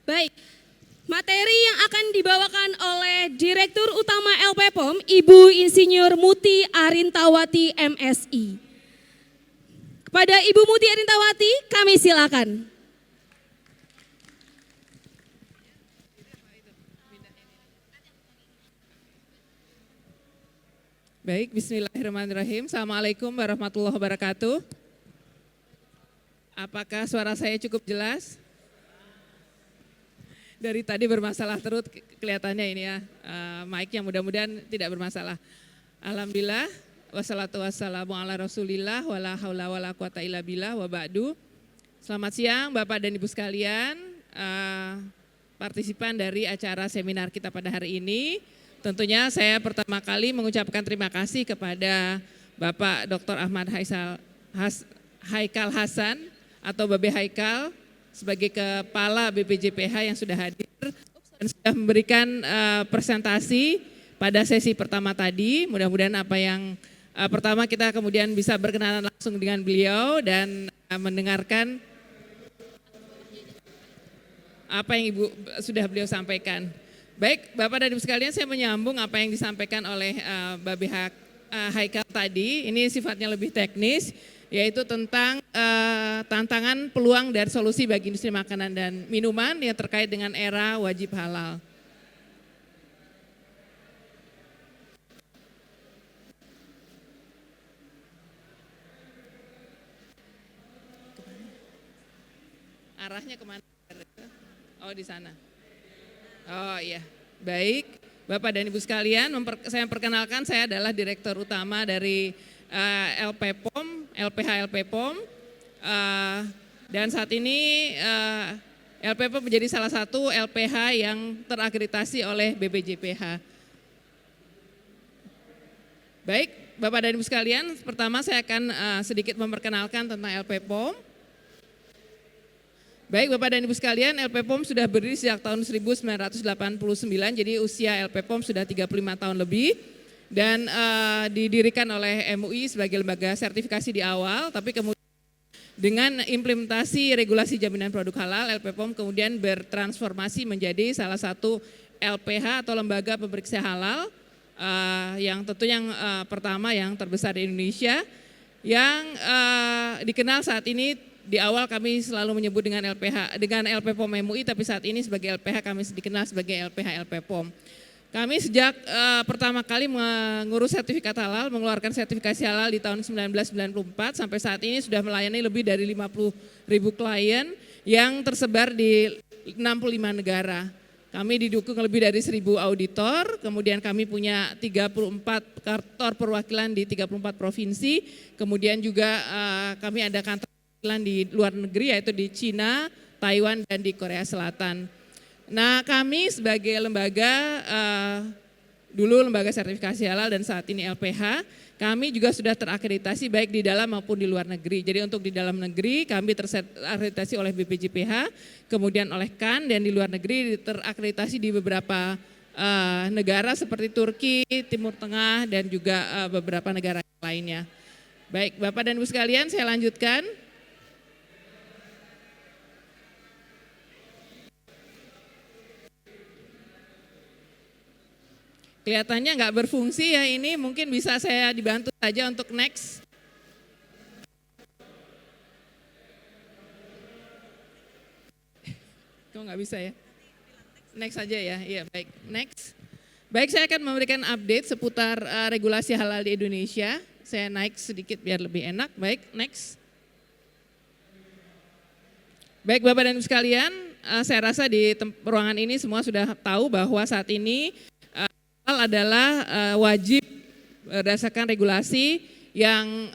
Baik, materi yang akan dibawakan oleh Direktur Utama LPPOM, Ibu Insinyur Muti Arintawati MSI. Kepada Ibu Muti Arintawati, kami silakan. Baik, bismillahirrahmanirrahim. Assalamualaikum warahmatullahi wabarakatuh. Apakah suara saya cukup jelas? Dari tadi bermasalah terus kelihatannya ini ya, mic-nya mudah-mudahan tidak bermasalah. Alhamdulillah, wassalatu wassalamu ala rasulillah, wala haula wala quwata illa billah, wa ba'du. Selamat siang Bapak dan Ibu sekalian, partisipan dari acara seminar kita pada hari ini. Tentunya saya pertama kali mengucapkan terima kasih kepada Bapak Dr. Ahmad Haikal Hasan atau Babe Haikal sebagai Kepala BPJPH yang sudah hadir dan sudah memberikan presentasi pada sesi pertama tadi. Mudah-mudahan apa yang pertama kita kemudian bisa berkenalan langsung dengan beliau dan mendengarkan apa yang Ibu sudah beliau sampaikan. Baik, Bapak dan Ibu sekalian, saya menyambung apa yang disampaikan oleh Babe Haikal tadi. Ini sifatnya lebih teknis, yaitu tentang tantangan peluang dan solusi bagi industri makanan dan minuman yang terkait dengan era wajib halal. Arahnya kemana? Oh, di sana. Oh iya, baik Bapak dan Ibu sekalian, saya perkenalkan, saya adalah Direktur Utama dari LPPOM, LPH LPPOM, dan saat ini LPPOM menjadi salah satu LPH yang terakreditasi oleh BPJPH. Baik, Bapak dan Ibu sekalian, pertama saya akan sedikit memperkenalkan tentang LPPOM. Baik Bapak dan Ibu sekalian, LPPOM sudah berdiri sejak tahun 1989, jadi usia LPPOM sudah 35 tahun lebih. Dan didirikan oleh MUI sebagai lembaga sertifikasi di awal, tapi kemudian dengan implementasi regulasi jaminan produk halal, LPPOM kemudian bertransformasi menjadi salah satu LPH atau lembaga pemeriksa halal yang tentu yang pertama yang terbesar di Indonesia, yang dikenal saat ini. Di awal kami selalu menyebut dengan LPH, dengan LPPOM MUI, tapi saat ini sebagai LPH kami dikenal sebagai LPH LPPOM. Kami sejak pertama kali mengurus sertifikat halal, mengeluarkan sertifikasi halal di tahun 1994 sampai saat ini sudah melayani lebih dari 50.000 klien yang tersebar di 65 negara. Kami didukung lebih dari 1.000 auditor, kemudian kami punya 34 kantor perwakilan di 34 provinsi, kemudian juga kami ada kantor perwakilan di luar negeri yaitu di Cina, Taiwan, dan di Korea Selatan. Nah, kami sebagai lembaga, dulu lembaga sertifikasi halal dan saat ini LPH, kami juga sudah terakreditasi baik di dalam maupun di luar negeri. Jadi untuk di dalam negeri kami terakreditasi oleh BPJPH, kemudian oleh CAN, dan di luar negeri terakreditasi di beberapa negara seperti Turki, Timur Tengah, dan juga beberapa negara lainnya. Baik, Bapak dan Ibu sekalian, saya lanjutkan. Kelihatannya nggak berfungsi ya ini, mungkin bisa saya dibantu saja untuk next. Kok nggak bisa ya? Next saja ya, iya baik, next. Baik, saya akan memberikan update seputar regulasi halal di Indonesia. Saya naik sedikit biar lebih enak, baik, next. Baik Bapak dan Ibu sekalian, saya rasa di ruangan ini semua sudah tahu bahwa saat ini adalah wajib berdasarkan regulasi yang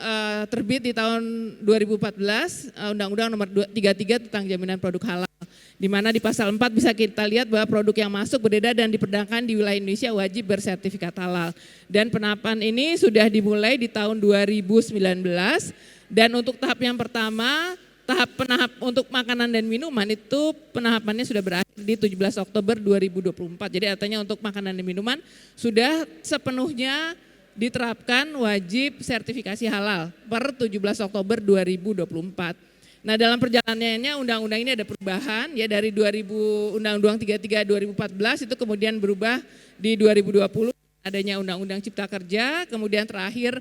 terbit di tahun 2014, Undang-Undang Nomor 33 tentang Jaminan Produk Halal. Di mana di pasal 4 bisa kita lihat bahwa produk yang masuk, beredar dan diperdagangkan di wilayah Indonesia wajib bersertifikat halal. Dan penahapan ini sudah dimulai di tahun 2019 dan untuk tahap yang pertama, tahap untuk makanan dan minuman itu penahapannya sudah berakhir di 17 Oktober 2024. Jadi artinya untuk makanan dan minuman sudah sepenuhnya diterapkan wajib sertifikasi halal per 17 Oktober 2024. Nah, dalam perjalanannya undang-undang ini ada perubahan ya, dari Undang-Undang 33 2014 itu kemudian berubah di 2020 adanya Undang-Undang Cipta Kerja, kemudian terakhir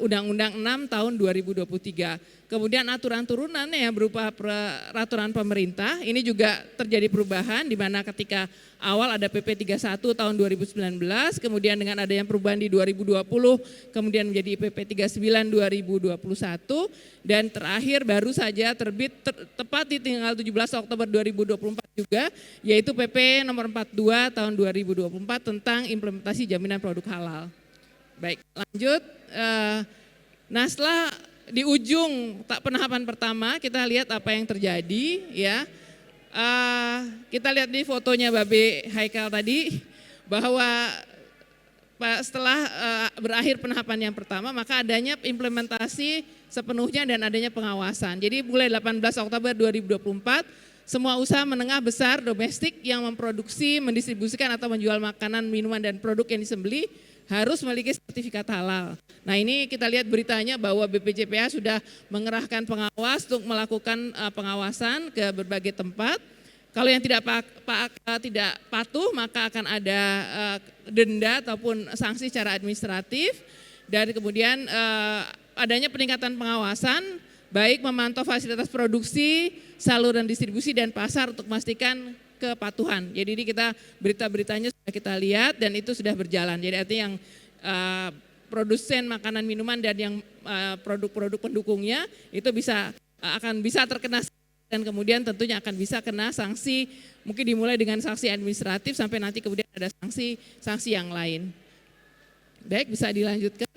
Undang-Undang 6 tahun 2023. Kemudian aturan turunannya yang berupa peraturan pemerintah, ini juga terjadi perubahan di mana ketika awal ada PP 31 tahun 2019, kemudian dengan adanya perubahan di 2020, kemudian menjadi PP 39 2021, dan terakhir baru saja terbit tepat di tanggal 17 Oktober 2024 juga, yaitu PP nomor 42 tahun 2024 tentang implementasi jaminan produk halal. Baik, lanjut. Nah, setelah di ujung penahapan pertama kita lihat apa yang terjadi ya. Kita lihat di fotonya Babe Haikal tadi bahwa setelah berakhir penahapan yang pertama maka adanya implementasi sepenuhnya dan adanya pengawasan. Jadi mulai 18 Oktober 2024 semua usaha menengah besar domestik yang memproduksi, mendistribusikan atau menjual makanan, minuman dan produk yang disembelih harus memiliki sertifikat halal. Nah, ini kita lihat beritanya bahwa BPJPH sudah mengerahkan pengawas untuk melakukan pengawasan ke berbagai tempat. Kalau yang tidak patuh maka akan ada denda ataupun sanksi secara administratif, dan kemudian adanya peningkatan pengawasan baik memantau fasilitas produksi, saluran distribusi dan pasar untuk memastikan kepatuhan. Jadi ini kita berita-beritanya sudah kita lihat dan itu sudah berjalan. Jadi artinya yang produsen makanan minuman dan yang produk-produk pendukungnya itu akan bisa terkena dan kemudian tentunya akan bisa kena sanksi, mungkin dimulai dengan sanksi administratif sampai nanti kemudian ada sanksi yang lain. Baik, bisa dilanjutkan.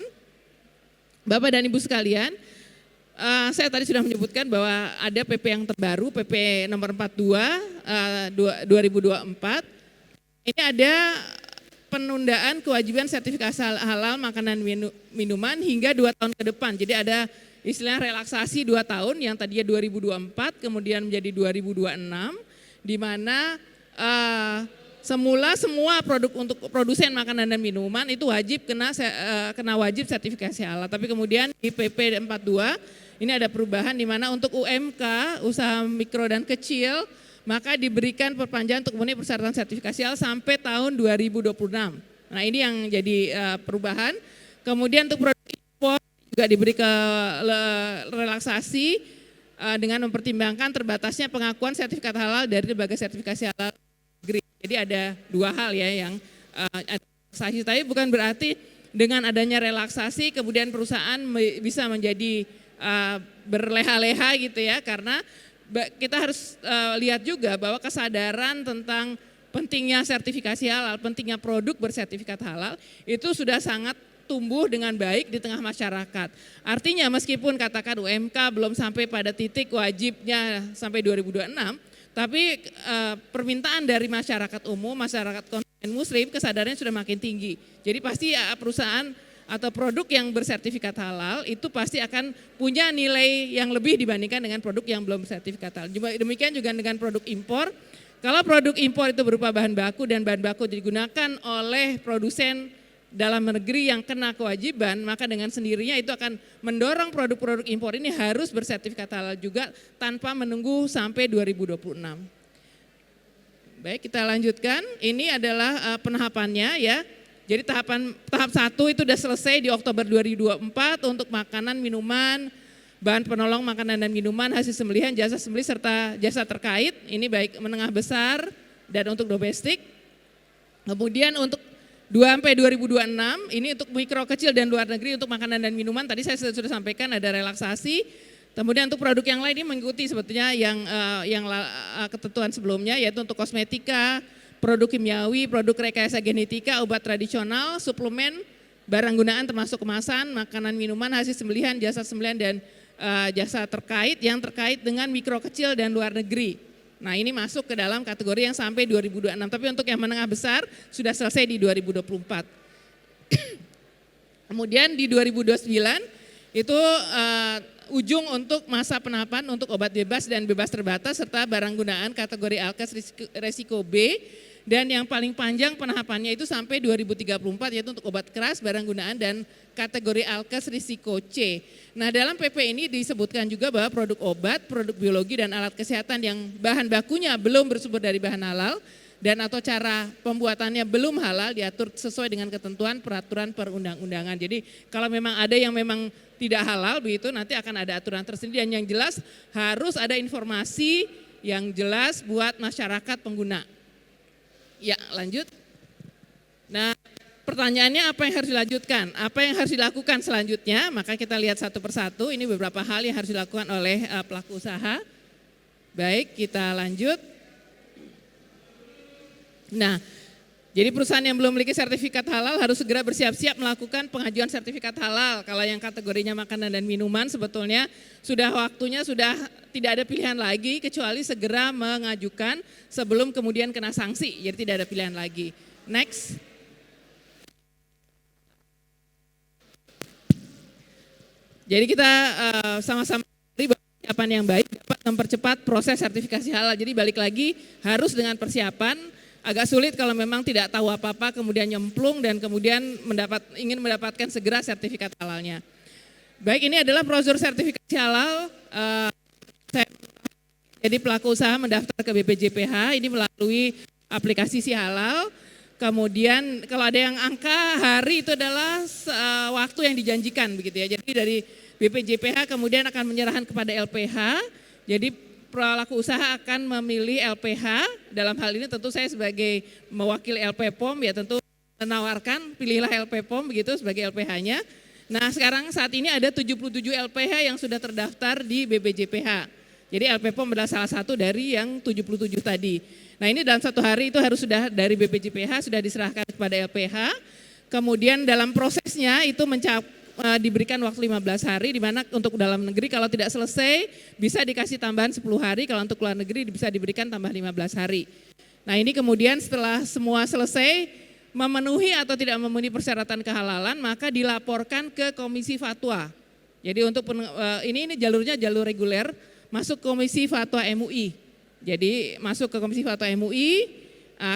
Bapak dan Ibu sekalian, saya tadi sudah menyebutkan bahwa ada PP yang terbaru, PP nomor 42 2024. Ini ada penundaan kewajiban sertifikasi halal makanan minuman hingga 2 tahun ke depan. Jadi ada istilah relaksasi 2 tahun yang tadinya 2024 kemudian menjadi 2026, di mana semula semua produk untuk produsen makanan dan minuman itu wajib kena wajib sertifikasi halal. Tapi kemudian di PP 42 ini ada perubahan di mana untuk UMK, usaha mikro dan kecil, maka diberikan perpanjangan untuk memenuhi persyaratan sertifikasi halal sampai tahun 2026. Nah ini yang jadi perubahan. Kemudian untuk produk impor juga diberi relaksasi dengan mempertimbangkan terbatasnya pengakuan sertifikat halal dari lembaga sertifikasi halal negeri. Jadi ada 2 hal ya yang relaksasi, tapi bukan berarti dengan adanya relaksasi kemudian perusahaan bisa menjadi berleha-leha gitu ya, karena kita harus lihat juga bahwa kesadaran tentang pentingnya sertifikasi halal, pentingnya produk bersertifikat halal itu sudah sangat tumbuh dengan baik di tengah masyarakat. Artinya meskipun katakan UMK belum sampai pada titik wajibnya sampai 2026, tapi permintaan dari masyarakat umum, masyarakat konsumen muslim kesadarannya sudah makin tinggi. Jadi pasti perusahaan atau produk yang bersertifikat halal itu pasti akan punya nilai yang lebih dibandingkan dengan produk yang belum bersertifikat halal. Demikian juga dengan produk impor. Kalau produk impor itu berupa bahan baku dan bahan baku digunakan oleh produsen dalam negeri yang kena kewajiban, maka dengan sendirinya itu akan mendorong produk-produk impor ini harus bersertifikat halal juga tanpa menunggu sampai 2026. Baik, kita lanjutkan. Ini adalah penahapannya ya. Jadi tahap 1 itu sudah selesai di Oktober 2024 untuk makanan, minuman, bahan penolong makanan dan minuman, hasil sembelihan, jasa sembelih serta jasa terkait. Ini baik menengah besar dan untuk domestik. Kemudian untuk 2-2026 ini untuk mikro kecil dan luar negeri untuk makanan dan minuman tadi saya sudah sampaikan ada relaksasi. Kemudian untuk produk yang lain ini mengikuti sebetulnya yang ketentuan sebelumnya, yaitu untuk kosmetika, produk kimiawi, produk rekayasa genetika, obat tradisional, suplemen, barang gunaan termasuk kemasan, makanan minuman, hasil sembelihan, jasa sembelihan dan jasa terkait yang terkait dengan mikro kecil dan luar negeri. Nah ini masuk ke dalam kategori yang sampai 2026, tapi untuk yang menengah besar sudah selesai di 2024. Kemudian di 2029 itu ujung untuk masa penahapan untuk obat bebas dan bebas terbatas serta barang gunaan kategori Alkes resiko B, dan yang paling panjang penahapannya itu sampai 2034 yaitu untuk obat keras, barang gunaan dan kategori Alkes risiko C. Nah dalam PP ini disebutkan juga bahwa produk obat, produk biologi dan alat kesehatan yang bahan bakunya belum bersumber dari bahan halal dan atau cara pembuatannya belum halal diatur sesuai dengan ketentuan peraturan perundang-undangan. Jadi kalau memang ada yang memang tidak halal begitu nanti akan ada aturan tersendiri, dan yang jelas harus ada informasi yang jelas buat masyarakat pengguna. Ya lanjut. Nah pertanyaannya apa yang harus dilanjutkan? Apa yang harus dilakukan selanjutnya? Maka kita lihat satu persatu, ini beberapa hal yang harus dilakukan oleh pelaku usaha. Baik, kita lanjut. Nah, jadi perusahaan yang belum memiliki sertifikat halal harus segera bersiap-siap melakukan pengajuan sertifikat halal. Kalau yang kategorinya makanan dan minuman sebetulnya sudah waktunya, sudah tidak ada pilihan lagi kecuali segera mengajukan sebelum kemudian kena sanksi. Jadi tidak ada pilihan lagi. Next. Jadi kita sama-sama persiapan yang baik dapat mempercepat proses sertifikasi halal. Jadi balik lagi harus dengan persiapan. Agak sulit kalau memang tidak tahu apa-apa kemudian nyemplung dan kemudian ingin mendapatkan segera sertifikat halalnya. Baik, ini adalah prosedur sertifikasi halal. Jadi pelaku usaha mendaftar ke BPJPH ini melalui aplikasi Si Halal. Kemudian kalau ada yang angka hari itu adalah waktu yang dijanjikan begitu ya. Jadi dari BPJPH kemudian akan menyerahkan kepada LPH. Jadi pelaku usaha akan memilih LPH, dalam hal ini tentu saya sebagai mewakili LPPOM ya tentu menawarkan pilihlah LPPOM begitu sebagai LPH-nya. Nah sekarang saat ini ada 77 LPH yang sudah terdaftar di BPJPH. Jadi LPPOM adalah salah satu dari yang 77 tadi. Nah ini dalam satu hari itu harus sudah dari BPJPH sudah diserahkan kepada LPH. Kemudian dalam prosesnya itu diberikan waktu 15 hari, di mana untuk dalam negeri kalau tidak selesai bisa dikasih tambahan 10 hari, kalau untuk luar negeri bisa diberikan tambah 15 hari. Nah ini kemudian setelah semua selesai memenuhi atau tidak memenuhi persyaratan kehalalan, maka dilaporkan ke Komisi Fatwa. Jadi untuk ini jalurnya jalur reguler, masuk Komisi Fatwa MUI. Jadi masuk ke Komisi Fatwa MUI,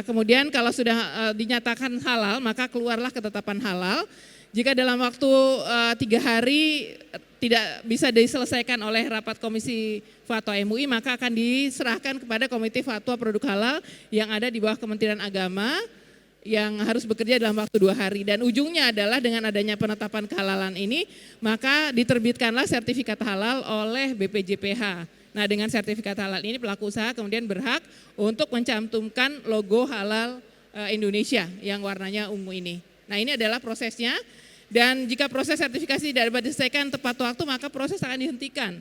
kemudian kalau sudah dinyatakan halal, maka keluarlah ketetapan halal. Jika dalam waktu 3 hari tidak bisa diselesaikan oleh rapat Komisi Fatwa MUI, maka akan diserahkan kepada Komite Fatwa Produk Halal yang ada di bawah Kementerian Agama, yang harus bekerja dalam waktu 2 hari. Dan ujungnya adalah dengan adanya penetapan kehalalan ini, maka diterbitkanlah sertifikat halal oleh BPJPH. Nah, dengan sertifikat halal ini pelaku usaha kemudian berhak untuk mencantumkan logo halal Indonesia yang warnanya ungu ini. Nah, ini adalah prosesnya, dan jika proses sertifikasi tidak dapat diselesaikan tepat waktu, maka proses akan dihentikan.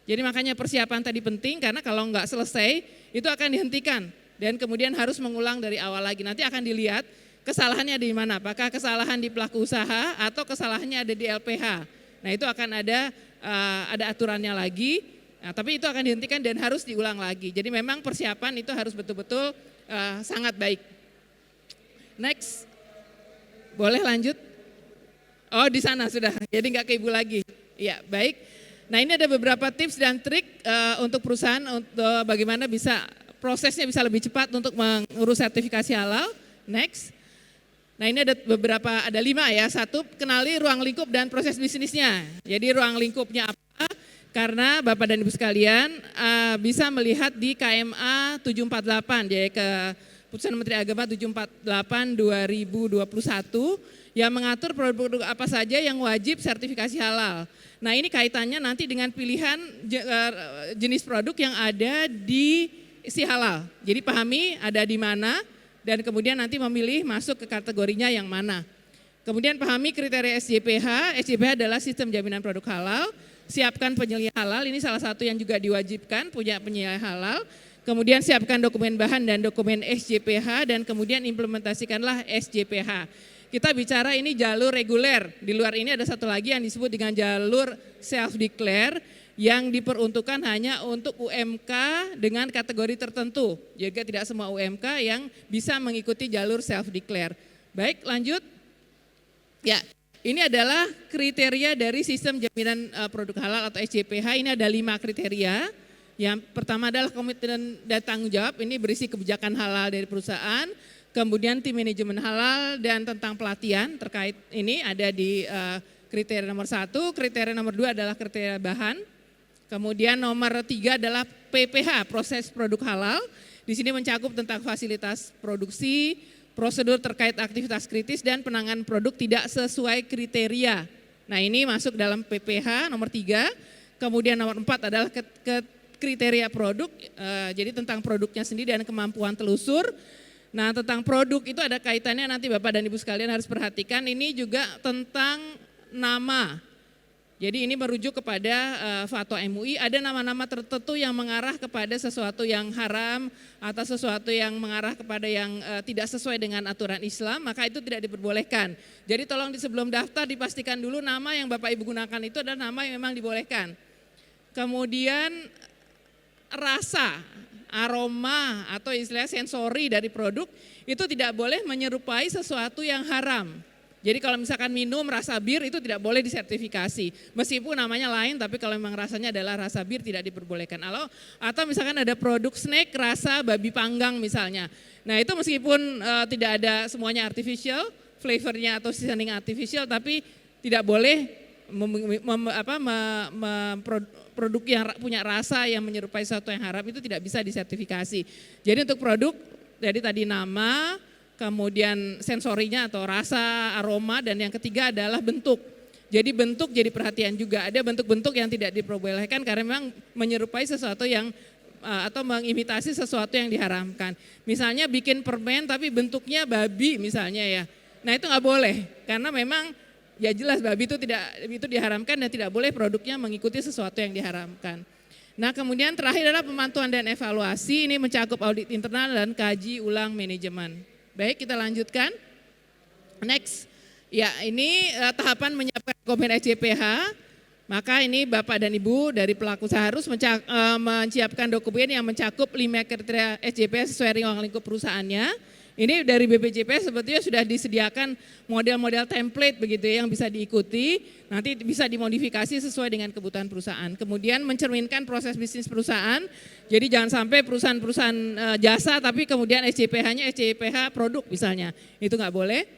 Jadi makanya persiapan tadi penting, karena kalau nggak selesai itu akan dihentikan. Dan kemudian harus mengulang dari awal lagi. Nanti akan dilihat kesalahannya di mana. Apakah kesalahan di pelaku usaha atau kesalahannya ada di LPH. Nah, itu akan ada aturannya lagi. Nah, tapi itu akan dihentikan dan harus diulang lagi. Jadi memang persiapan itu harus betul-betul sangat baik. Next, boleh lanjut? Oh, di sana sudah. Jadi nggak ke Ibu lagi. Iya, baik. Nah, ini ada beberapa tips dan trik untuk perusahaan untuk bagaimana bisa prosesnya bisa lebih cepat untuk mengurus sertifikasi halal. Next. Nah, ini ada 5 ya. 1, kenali ruang lingkup dan proses bisnisnya. Jadi ruang lingkupnya apa? Karena Bapak dan Ibu sekalian bisa melihat di KMA 748, jadi Keputusan Menteri Agama 748 2021 yang mengatur produk-produk apa saja yang wajib sertifikasi halal. Nah, ini kaitannya nanti dengan pilihan jenis produk yang ada di si halal. Jadi pahami ada di mana dan kemudian nanti memilih masuk ke kategorinya yang mana. Kemudian pahami kriteria SJPH. SJPH adalah sistem jaminan produk halal. Siapkan penyelia halal, ini salah satu yang juga diwajibkan punya penyelia halal. Kemudian siapkan dokumen bahan dan dokumen SJPH dan kemudian implementasikanlah SJPH. Kita bicara ini jalur reguler. Di luar ini ada satu lagi yang disebut dengan jalur self declare yang diperuntukkan hanya untuk UMK dengan kategori tertentu. Juga tidak semua UMK yang bisa mengikuti jalur self declare. Baik, lanjut. Ya, ini adalah kriteria dari sistem jaminan produk halal atau SJPH. Ini ada 5 kriteria. Yang pertama adalah komitmen dan tanggung jawab. Ini berisi kebijakan halal dari perusahaan. Kemudian tim manajemen halal dan tentang pelatihan terkait ini ada di kriteria nomor 1. Kriteria nomor 2 adalah kriteria bahan. Kemudian nomor 3 adalah PPH, proses produk halal. Di sini mencakup tentang fasilitas produksi, prosedur terkait aktivitas kritis dan penanganan produk tidak sesuai kriteria. Nah, ini masuk dalam PPH nomor 3. Kemudian nomor 4 adalah kriteria produk, jadi tentang produknya sendiri dan kemampuan telusur. Nah, tentang produk itu ada kaitannya nanti Bapak dan Ibu sekalian harus perhatikan, ini juga tentang nama. Jadi ini merujuk kepada Fatwa MUI, ada nama-nama tertentu yang mengarah kepada sesuatu yang haram atau sesuatu yang mengarah kepada yang tidak sesuai dengan aturan Islam, maka itu tidak diperbolehkan. Jadi tolong di sebelum daftar dipastikan dulu nama yang Bapak Ibu gunakan itu adalah nama yang memang dibolehkan. Kemudian rasa, aroma atau istilah sensori dari produk itu tidak boleh menyerupai sesuatu yang haram. Jadi kalau misalkan minum rasa bir itu tidak boleh disertifikasi. Meskipun namanya lain tapi kalau memang rasanya adalah rasa bir tidak diperbolehkan. Atau misalkan ada produk snack rasa babi panggang misalnya. Nah, itu meskipun tidak ada semuanya artificial, flavornya atau seasoning artificial, tapi tidak boleh produk yang punya rasa yang menyerupai sesuatu yang haram itu tidak bisa disertifikasi. Jadi untuk produk jadi tadi nama, kemudian sensorinya atau rasa, aroma, dan yang ketiga adalah bentuk. Jadi bentuk jadi perhatian juga, ada bentuk-bentuk yang tidak diperbolehkan karena memang menyerupai sesuatu yang atau mengimitasi sesuatu yang diharamkan. Misalnya bikin permen tapi bentuknya babi misalnya ya. Nah, itu nggak boleh karena memang ya jelas babi itu diharamkan dan tidak boleh produknya mengikuti sesuatu yang diharamkan. Nah, kemudian terakhir adalah pemantauan dan evaluasi, ini mencakup audit internal dan kaji ulang manajemen. Baik, kita lanjutkan. Next. Ya, ini tahapan menyiapkan dokumen SJPH. Maka ini Bapak dan Ibu dari pelaku usaha harus menyiapkan dokumen yang mencakup 5 kriteria SJPH sesuai ruang lingkup perusahaannya. Ini dari BPJPH sebetulnya sudah disediakan model-model template begitu ya yang bisa diikuti, nanti bisa dimodifikasi sesuai dengan kebutuhan perusahaan. Kemudian mencerminkan proses bisnis perusahaan, jadi jangan sampai perusahaan-perusahaan jasa tapi kemudian SCPH-nya SCPH produk misalnya, itu nggak boleh.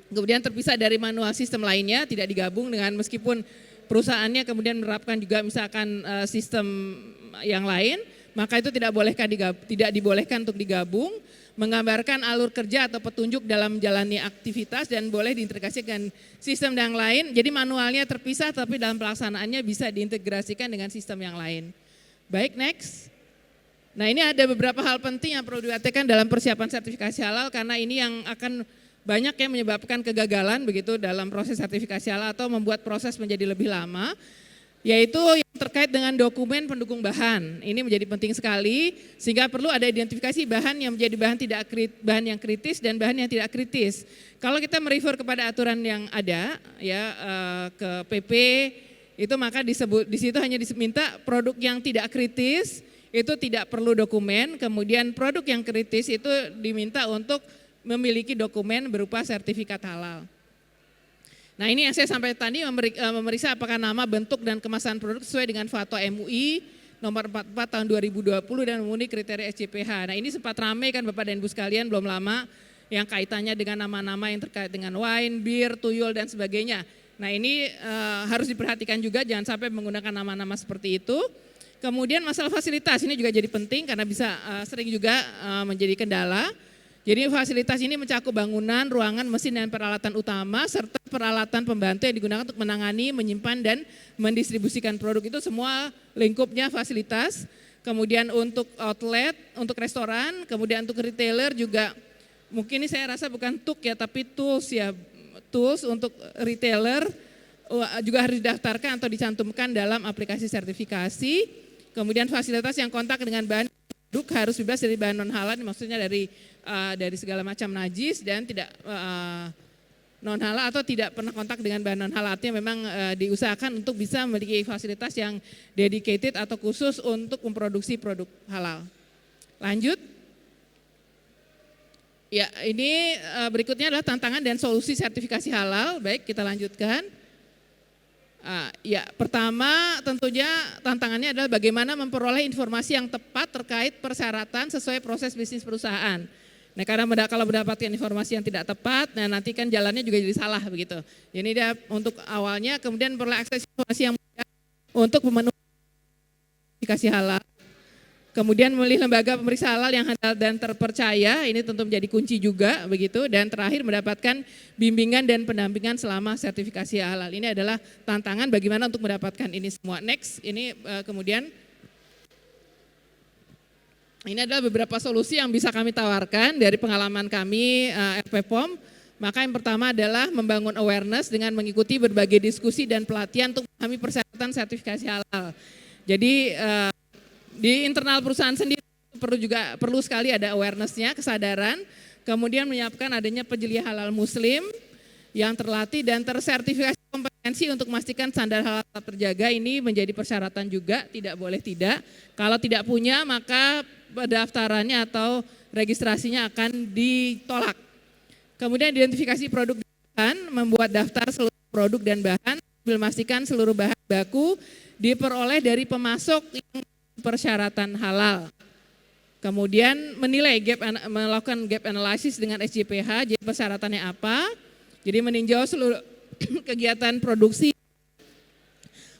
Kemudian terpisah dari manual sistem lainnya, tidak digabung dengan meskipun perusahaannya kemudian menerapkan juga misalkan sistem yang lain, maka itu tidak dibolehkan untuk digabung. Menggambarkan alur kerja atau petunjuk dalam menjalani aktivitas dan boleh diintegrasikan sistem yang lain. Jadi manualnya terpisah tapi dalam pelaksanaannya bisa diintegrasikan dengan sistem yang lain. Baik, next. Nah, ini ada beberapa hal penting yang perlu diperhatikan dalam persiapan sertifikasi halal karena ini yang akan banyak yang menyebabkan kegagalan begitu dalam proses sertifikasi halal atau membuat proses menjadi lebih lama. Yaitu yang terkait dengan dokumen pendukung bahan. Ini menjadi penting sekali sehingga perlu ada identifikasi bahan yang menjadi bahan yang kritis dan bahan yang tidak kritis. Kalau kita merefer kepada aturan yang ada ya ke PP itu maka disebut di situ hanya diminta produk yang tidak kritis itu tidak perlu dokumen, kemudian produk yang kritis itu diminta untuk memiliki dokumen berupa sertifikat halal. Nah, ini yang saya sampai tadi memeriksa apakah nama, bentuk, dan kemasan produk sesuai dengan Fatwa MUI nomor 44 tahun 2020 dan memenuhi kriteria SCPH. Nah, ini sempat ramai kan Bapak dan Ibu sekalian belum lama yang kaitannya dengan nama-nama yang terkait dengan wine, bir, tuyul, dan sebagainya. Nah, ini harus diperhatikan juga jangan sampai menggunakan nama-nama seperti itu. Kemudian masalah fasilitas ini juga jadi penting karena bisa sering juga menjadi kendala. Jadi fasilitas ini mencakup bangunan, ruangan, mesin dan peralatan utama serta peralatan pembantu yang digunakan untuk menangani, menyimpan dan mendistribusikan produk itu semua lingkupnya fasilitas. Kemudian untuk outlet, untuk restoran, kemudian untuk retailer juga mungkin ini saya rasa bukan TUK ya tapi tools ya. Tools untuk retailer juga harus didaftarkan atau dicantumkan dalam aplikasi sertifikasi. Kemudian fasilitas yang kontak dengan bahan produk harus bebas dari bahan non halal, maksudnya dari segala macam najis dan tidak non halal atau tidak pernah kontak dengan bahan non halal. Artinya memang diusahakan untuk bisa memiliki fasilitas yang dedicated atau khusus untuk memproduksi produk halal. Lanjut. Ya, ini berikutnya adalah tantangan dan solusi sertifikasi halal. Baik, kita lanjutkan. Ya, pertama tentunya tantangannya adalah bagaimana memperoleh informasi yang tepat terkait persyaratan sesuai proses bisnis perusahaan. Nah, karena kalau mendapatkan informasi yang tidak tepat, nah nanti kan jalannya juga jadi salah begitu. Jadi dia untuk awalnya kemudian peroleh akses informasi yang mudah untuk memenuhi sertifikasi halal. Kemudian memilih lembaga pemeriksa halal yang handal dan terpercaya, ini tentu menjadi kunci juga begitu. Dan terakhir mendapatkan bimbingan dan pendampingan selama sertifikasi halal. Ini adalah tantangan bagaimana untuk mendapatkan ini semua. Next, ini kemudian ini adalah beberapa solusi yang bisa kami tawarkan dari pengalaman kami LPPOM. Maka yang pertama adalah membangun awareness dengan mengikuti berbagai diskusi dan pelatihan untuk memahami persyaratan sertifikasi halal. Jadi di internal perusahaan sendiri perlu sekali ada awareness-nya, kesadaran, kemudian menyiapkan adanya penjelia halal muslim yang terlatih dan tersertifikasi kompetensi untuk memastikan standar halal tetap terjaga. Ini menjadi persyaratan juga, tidak boleh tidak. Kalau tidak punya maka pendaftarannya atau registrasinya akan ditolak. Kemudian identifikasi produk dan bahan, membuat daftar seluruh produk dan bahan, memastikan seluruh bahan baku diperoleh dari pemasok yang persyaratan halal. Kemudian melakukan gap analysis dengan SCPH, jadi persyaratannya apa? Jadi meninjau seluruh kegiatan produksi,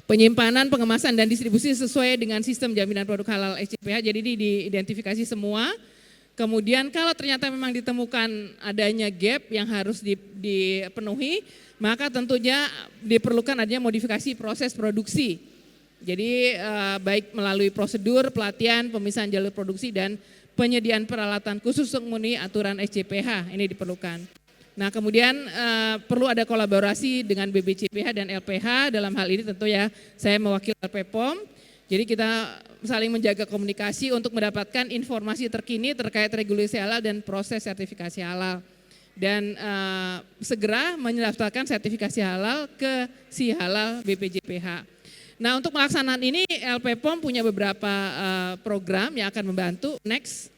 penyimpanan, pengemasan dan distribusi sesuai dengan sistem jaminan produk halal SCPH. Jadi diidentifikasi semua. Kemudian kalau ternyata memang ditemukan adanya gap yang harus dipenuhi, maka tentunya diperlukan adanya modifikasi proses produksi. Jadi baik melalui prosedur, pelatihan, pemisahan jalur produksi dan penyediaan peralatan khusus untuk memenuhi aturan SCPH ini diperlukan. Nah, kemudian perlu ada kolaborasi dengan BPJPH dan LPH dalam hal ini tentu ya saya mewakili LPPOM. Jadi kita saling menjaga komunikasi untuk mendapatkan informasi terkini terkait regulasi halal dan proses sertifikasi halal. Dan segera mendaftarkan sertifikasi halal ke Si Halal BPJPH. Nah, untuk pelaksanaan ini LPPOM punya beberapa program yang akan membantu. Next.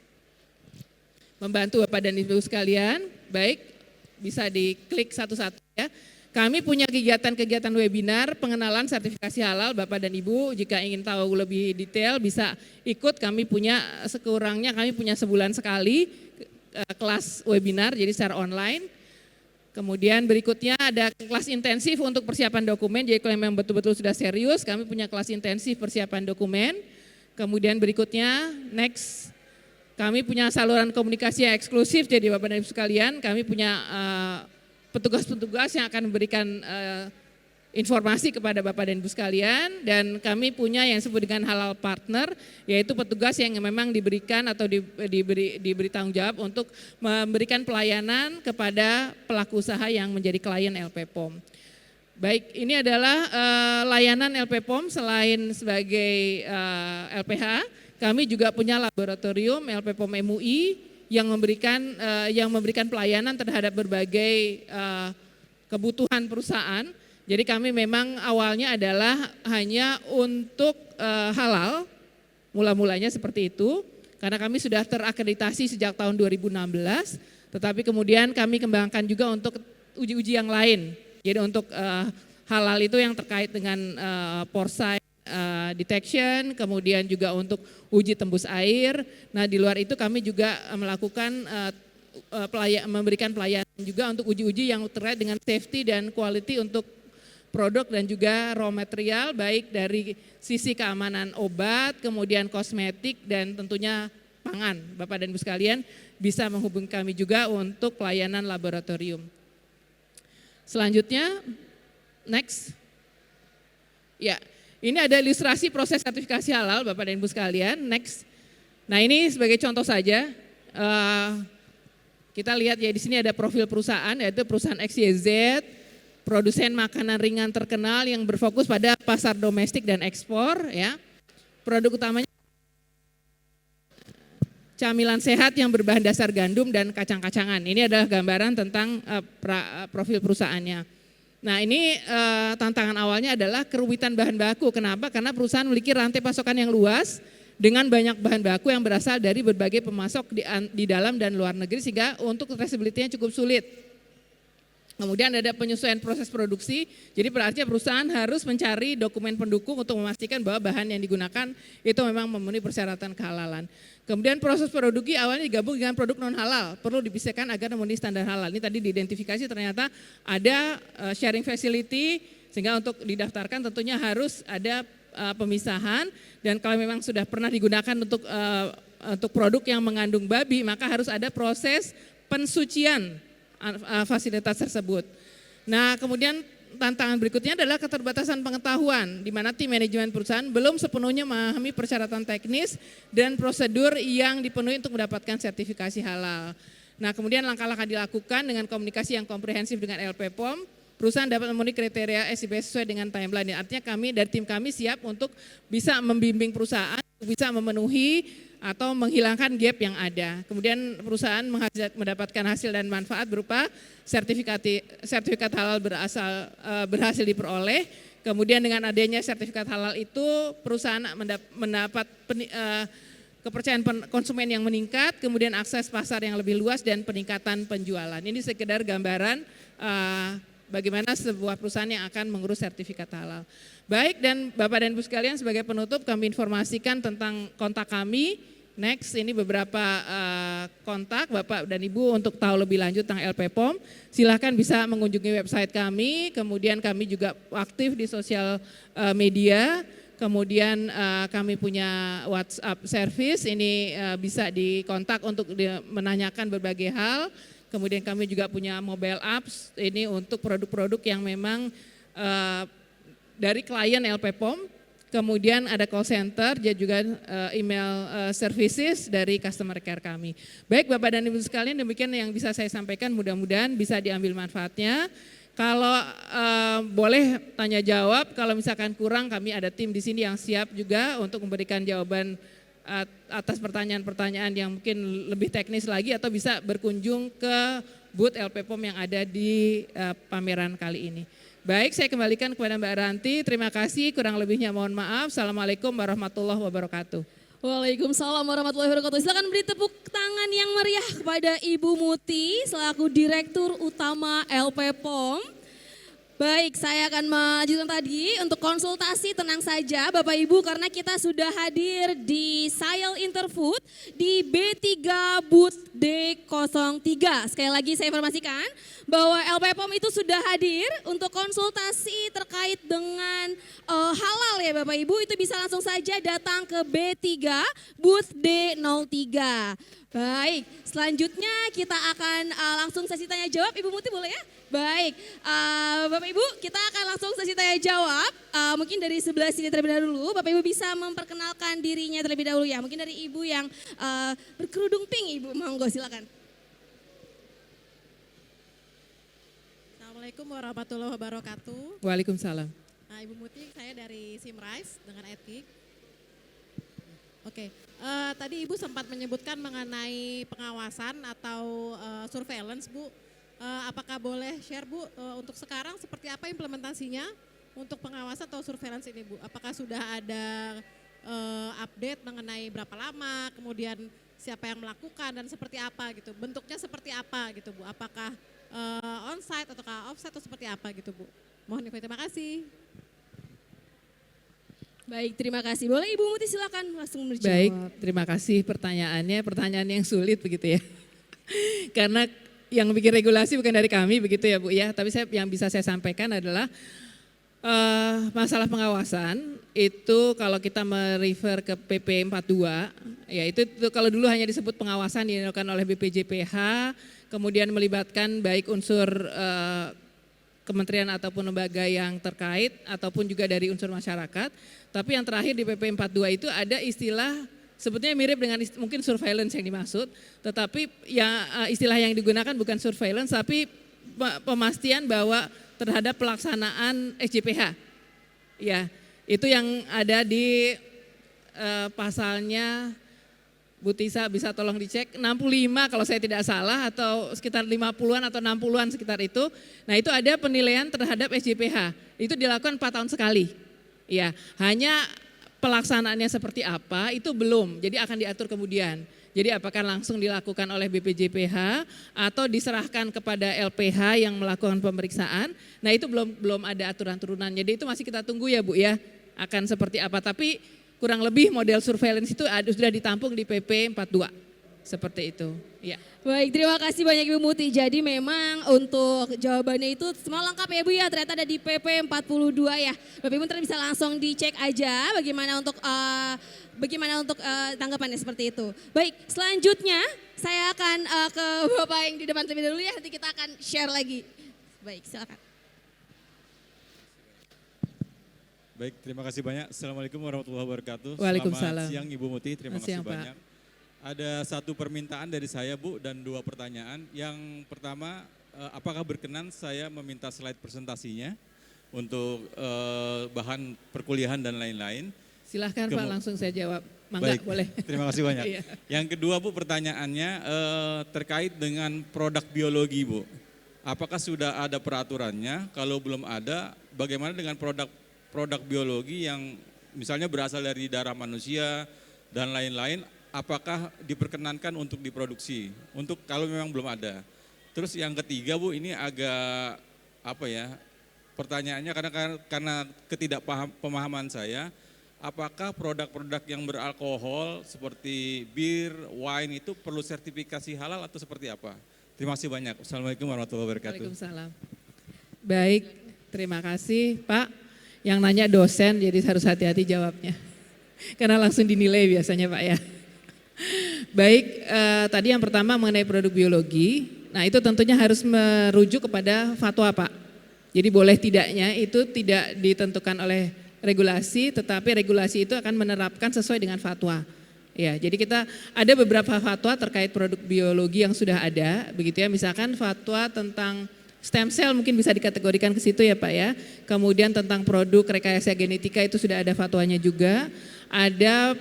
membantu Bapak dan Ibu sekalian. Baik, bisa diklik satu-satu ya. Kami punya kegiatan-kegiatan webinar pengenalan sertifikasi halal Bapak dan Ibu. Jika ingin tahu lebih detail bisa ikut, kami punya sekurangnya kami punya sebulan sekali kelas webinar jadi secara online. Kemudian berikutnya ada kelas intensif untuk persiapan dokumen. Jadi kalau memang betul-betul sudah serius, kami punya kelas intensif persiapan dokumen. Kemudian berikutnya next, kami punya saluran komunikasi yang eksklusif. Jadi Bapak dan Ibu sekalian, kami punya petugas-petugas yang akan memberikan informasi kepada Bapak dan Ibu sekalian, dan kami punya yang disebut dengan halal partner, yaitu petugas yang memang diberikan atau diberi tanggung jawab untuk memberikan pelayanan kepada pelaku usaha yang menjadi klien LP POM. Baik, ini adalah layanan LP POM selain sebagai LPH, kami juga punya laboratorium LP POM MUI yang memberikan pelayanan terhadap berbagai kebutuhan perusahaan. Jadi kami memang awalnya adalah hanya untuk halal, mula-mulanya seperti itu, karena kami sudah terakreditasi sejak tahun 2016, tetapi kemudian kami kembangkan juga untuk uji-uji yang lain. Jadi untuk halal itu yang terkait dengan foresight detection, kemudian juga untuk uji tembus air. Nah di luar itu kami juga melakukan memberikan pelayanan juga untuk uji-uji yang terkait dengan safety dan quality untuk produk dan juga raw material, baik dari sisi keamanan obat, kemudian kosmetik, dan tentunya pangan. Bapak dan Ibu sekalian bisa menghubungi kami juga untuk pelayanan laboratorium. Selanjutnya, next. Ya, ini ada ilustrasi proses sertifikasi halal Bapak dan Ibu sekalian, next. Nah ini sebagai contoh saja, kita lihat ya di sini ada profil perusahaan, yaitu perusahaan XYZ, produsen makanan ringan terkenal yang berfokus pada pasar domestik dan ekspor ya. Produk utamanya camilan sehat yang berbahan dasar gandum dan kacang-kacangan. Ini adalah gambaran tentang profil perusahaannya. Nah ini tantangan awalnya adalah kerumitan bahan baku. Kenapa? Karena perusahaan memiliki rantai pasokan yang luas dengan banyak bahan baku yang berasal dari berbagai pemasok di dalam dan luar negeri, sehingga untuk traceability-nya cukup sulit. Kemudian ada penyesuaian proses produksi, jadi berarti perusahaan harus mencari dokumen pendukung untuk memastikan bahwa bahan yang digunakan itu memang memenuhi persyaratan kehalalan. Kemudian proses produksi awalnya digabung dengan produk non halal, perlu dipisahkan agar memenuhi standar halal. Ini tadi diidentifikasi ternyata ada sharing facility, sehingga untuk didaftarkan tentunya harus ada pemisahan, dan kalau memang sudah pernah digunakan untuk produk yang mengandung babi, maka harus ada proses pensucian fasilitas tersebut. Nah kemudian tantangan berikutnya adalah keterbatasan pengetahuan, di mana tim manajemen perusahaan belum sepenuhnya memahami persyaratan teknis dan prosedur yang dipenuhi untuk mendapatkan sertifikasi halal. Nah kemudian langkah-langkah dilakukan dengan komunikasi yang komprehensif dengan LP POM, perusahaan dapat memenuhi kriteria SIP sesuai dengan timeline. Artinya kami dari tim kami siap untuk bisa membimbing perusahaan, bisa memenuhi atau menghilangkan gap yang ada. Kemudian perusahaan mendapatkan hasil dan manfaat berupa sertifikat halal berhasil diperoleh. Kemudian dengan adanya sertifikat halal itu perusahaan mendapat kepercayaan konsumen yang meningkat, kemudian akses pasar yang lebih luas dan peningkatan penjualan. Ini sekedar gambaran bagaimana sebuah perusahaan yang akan mengurus sertifikat halal. Baik, dan Bapak dan Ibu sekalian, sebagai penutup kami informasikan tentang kontak kami. Next, ini beberapa kontak Bapak dan Ibu untuk tahu lebih lanjut tentang LP POM. Silahkan bisa mengunjungi website kami, kemudian kami juga aktif di sosial media. Kemudian kami punya WhatsApp service, ini bisa dikontak untuk menanyakan berbagai hal. Kemudian kami juga punya mobile apps, ini untuk produk-produk yang memang dari klien LP POM. Kemudian ada call center, dan juga email services dari customer care kami. Baik Bapak dan Ibu sekalian, demikian yang bisa saya sampaikan, mudah-mudahan bisa diambil manfaatnya. Kalau boleh tanya jawab, kalau misalkan kurang kami ada tim di sini yang siap juga untuk memberikan jawaban atas pertanyaan-pertanyaan yang mungkin lebih teknis lagi, atau bisa berkunjung ke booth LP POM yang ada di pameran kali ini. Baik, saya kembalikan kepada Mbak Ranti. Terima kasih, kurang lebihnya mohon maaf. Assalamualaikum warahmatullahi wabarakatuh. Waalaikumsalam warahmatullahi wabarakatuh. Silakan beri tepuk tangan yang meriah kepada Ibu Muti selaku Direktur Utama LP POM. Baik, saya akan melanjutkan tadi untuk konsultasi, tenang saja Bapak Ibu karena kita sudah hadir di Sayal Interfood di B3 Booth D03. Sekali lagi saya informasikan bahwa LP POM itu sudah hadir untuk konsultasi terkait dengan halal ya Bapak Ibu, itu bisa langsung saja datang ke B3 Booth D03. Baik, selanjutnya kita akan langsung sesi tanya jawab. Ibu Muti boleh ya? Baik, Bapak Ibu kita akan langsung sesi tanya jawab. Mungkin dari sebelah sini terlebih dahulu, Bapak Ibu bisa memperkenalkan dirinya terlebih dahulu ya. Mungkin dari Ibu yang berkerudung pink, Ibu monggo silakan. Assalamualaikum warahmatullahi wabarakatuh. Waalaikumsalam. Nah, Ibu Muti, saya dari Simrise dengan Etik. Oke, tadi Ibu sempat menyebutkan mengenai pengawasan atau surveillance, Bu. Apakah boleh share, Bu, untuk sekarang seperti apa implementasinya untuk pengawasan atau surveillance ini, Bu? Apakah sudah ada update mengenai berapa lama, kemudian siapa yang melakukan dan seperti apa gitu? Bentuknya seperti apa gitu, Bu? Apakah on-site atau off-site atau seperti apa gitu, Bu? Mohon info, terima kasih. Baik, terima kasih. Boleh Ibu Muti silakan langsung menjawab. Baik, terima kasih pertanyaannya. Pertanyaan yang sulit begitu ya. Karena yang bikin regulasi bukan dari kami begitu ya Bu ya. Tapi yang bisa saya sampaikan adalah masalah pengawasan itu kalau kita merefer ke PP 42 ya itu kalau dulu hanya disebut pengawasan dilakukan oleh BPJPH, kemudian melibatkan baik unsur kementerian ataupun lembaga yang terkait ataupun juga dari unsur masyarakat. Tapi yang terakhir di PP 42 itu ada istilah sebetulnya mirip dengan mungkin surveillance yang dimaksud, tetapi istilah yang digunakan bukan surveillance tapi pemastian bahwa terhadap pelaksanaan SJPH. Ya, itu yang ada di pasalnya Bu Tisa bisa tolong dicek 65 kalau saya tidak salah atau sekitar 50-an atau 60-an sekitar itu. Nah, itu ada penilaian terhadap SJPH. Itu dilakukan 4 tahun sekali. Ya, hanya pelaksanaannya seperti apa itu belum. Jadi akan diatur kemudian. Jadi apakah langsung dilakukan oleh BPJPH atau diserahkan kepada LPH yang melakukan pemeriksaan. Nah, itu belum ada aturan turunan. Jadi itu masih kita tunggu ya Bu ya. Akan seperti apa. Tapi kurang lebih model surveillance itu sudah ditampung di PP 42. Seperti itu. Ya. Baik, terima kasih banyak Ibu Muti. Jadi memang untuk jawabannya itu semua lengkap ya Bu ya. Ternyata ada di PP 42 ya. Bapak Ibu nanti bisa langsung dicek aja bagaimana untuk tanggapannya seperti itu. Baik, selanjutnya saya akan ke Bapak yang di depan terlebih dahulu ya. Nanti kita akan share lagi. Baik, silakan. Baik, terima kasih banyak. Assalamualaikum warahmatullahi wabarakatuh. Waalaikumsalam. Selamat siang Ibu Muti, terima kasih Siang, Pak. banyak. Ada satu permintaan dari saya Bu dan 2 pertanyaan. Yang pertama, apakah berkenan saya meminta slide presentasinya untuk bahan perkuliahan dan lain-lain. Silahkan Pak langsung saya jawab. Mangga, Baik, boleh. terima kasih banyak. Iya. Yang kedua Bu pertanyaannya terkait dengan produk biologi Bu. Apakah sudah ada peraturannya? Kalau belum ada, bagaimana dengan produk biologi yang misalnya berasal dari darah manusia dan lain-lain, apakah diperkenankan untuk diproduksi? Untuk kalau memang belum ada. Terus yang ketiga Bu, ini agak pertanyaannya karena ketidakpemahaman saya, apakah produk-produk yang beralkohol seperti bir, wine itu perlu sertifikasi halal atau seperti apa? Terima kasih banyak. Assalamualaikum warahmatullahi wabarakatuh. Waalaikumsalam. Baik, terima kasih Pak. Yang nanya dosen jadi harus hati-hati jawabnya. Karena langsung dinilai biasanya Pak ya. Baik, tadi yang pertama mengenai produk biologi. Nah itu tentunya harus merujuk kepada fatwa Pak. Jadi boleh tidaknya itu tidak ditentukan oleh regulasi, tetapi regulasi itu akan menerapkan sesuai dengan fatwa. Ya, jadi kita ada beberapa fatwa terkait produk biologi yang sudah ada, begitu ya. Misalkan fatwa tentang stem cell mungkin bisa dikategorikan ke situ ya Pak ya. Kemudian tentang produk rekayasa genetika itu sudah ada fatwanya juga. Ada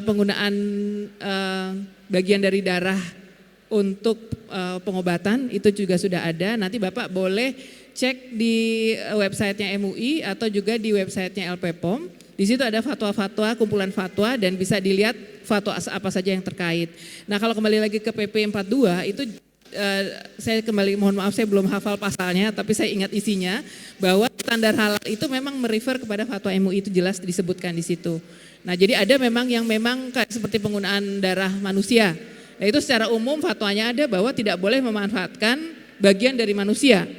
penggunaan bagian dari darah untuk pengobatan itu juga sudah ada. Nanti Bapak boleh cek di websitenya MUI atau juga di websitenya LP POM. Di situ ada fatwa-fatwa, kumpulan fatwa dan bisa dilihat fatwa apa saja yang terkait. Nah kalau kembali lagi ke PP 42 itu saya kembali mohon maaf saya belum hafal pasalnya tapi saya ingat isinya bahwa standar halal itu memang merefer kepada fatwa MUI itu jelas disebutkan di situ. Nah jadi ada memang yang memang kayak seperti penggunaan darah manusia. Nah itu secara umum fatwanya ada bahwa tidak boleh memanfaatkan bagian dari manusia.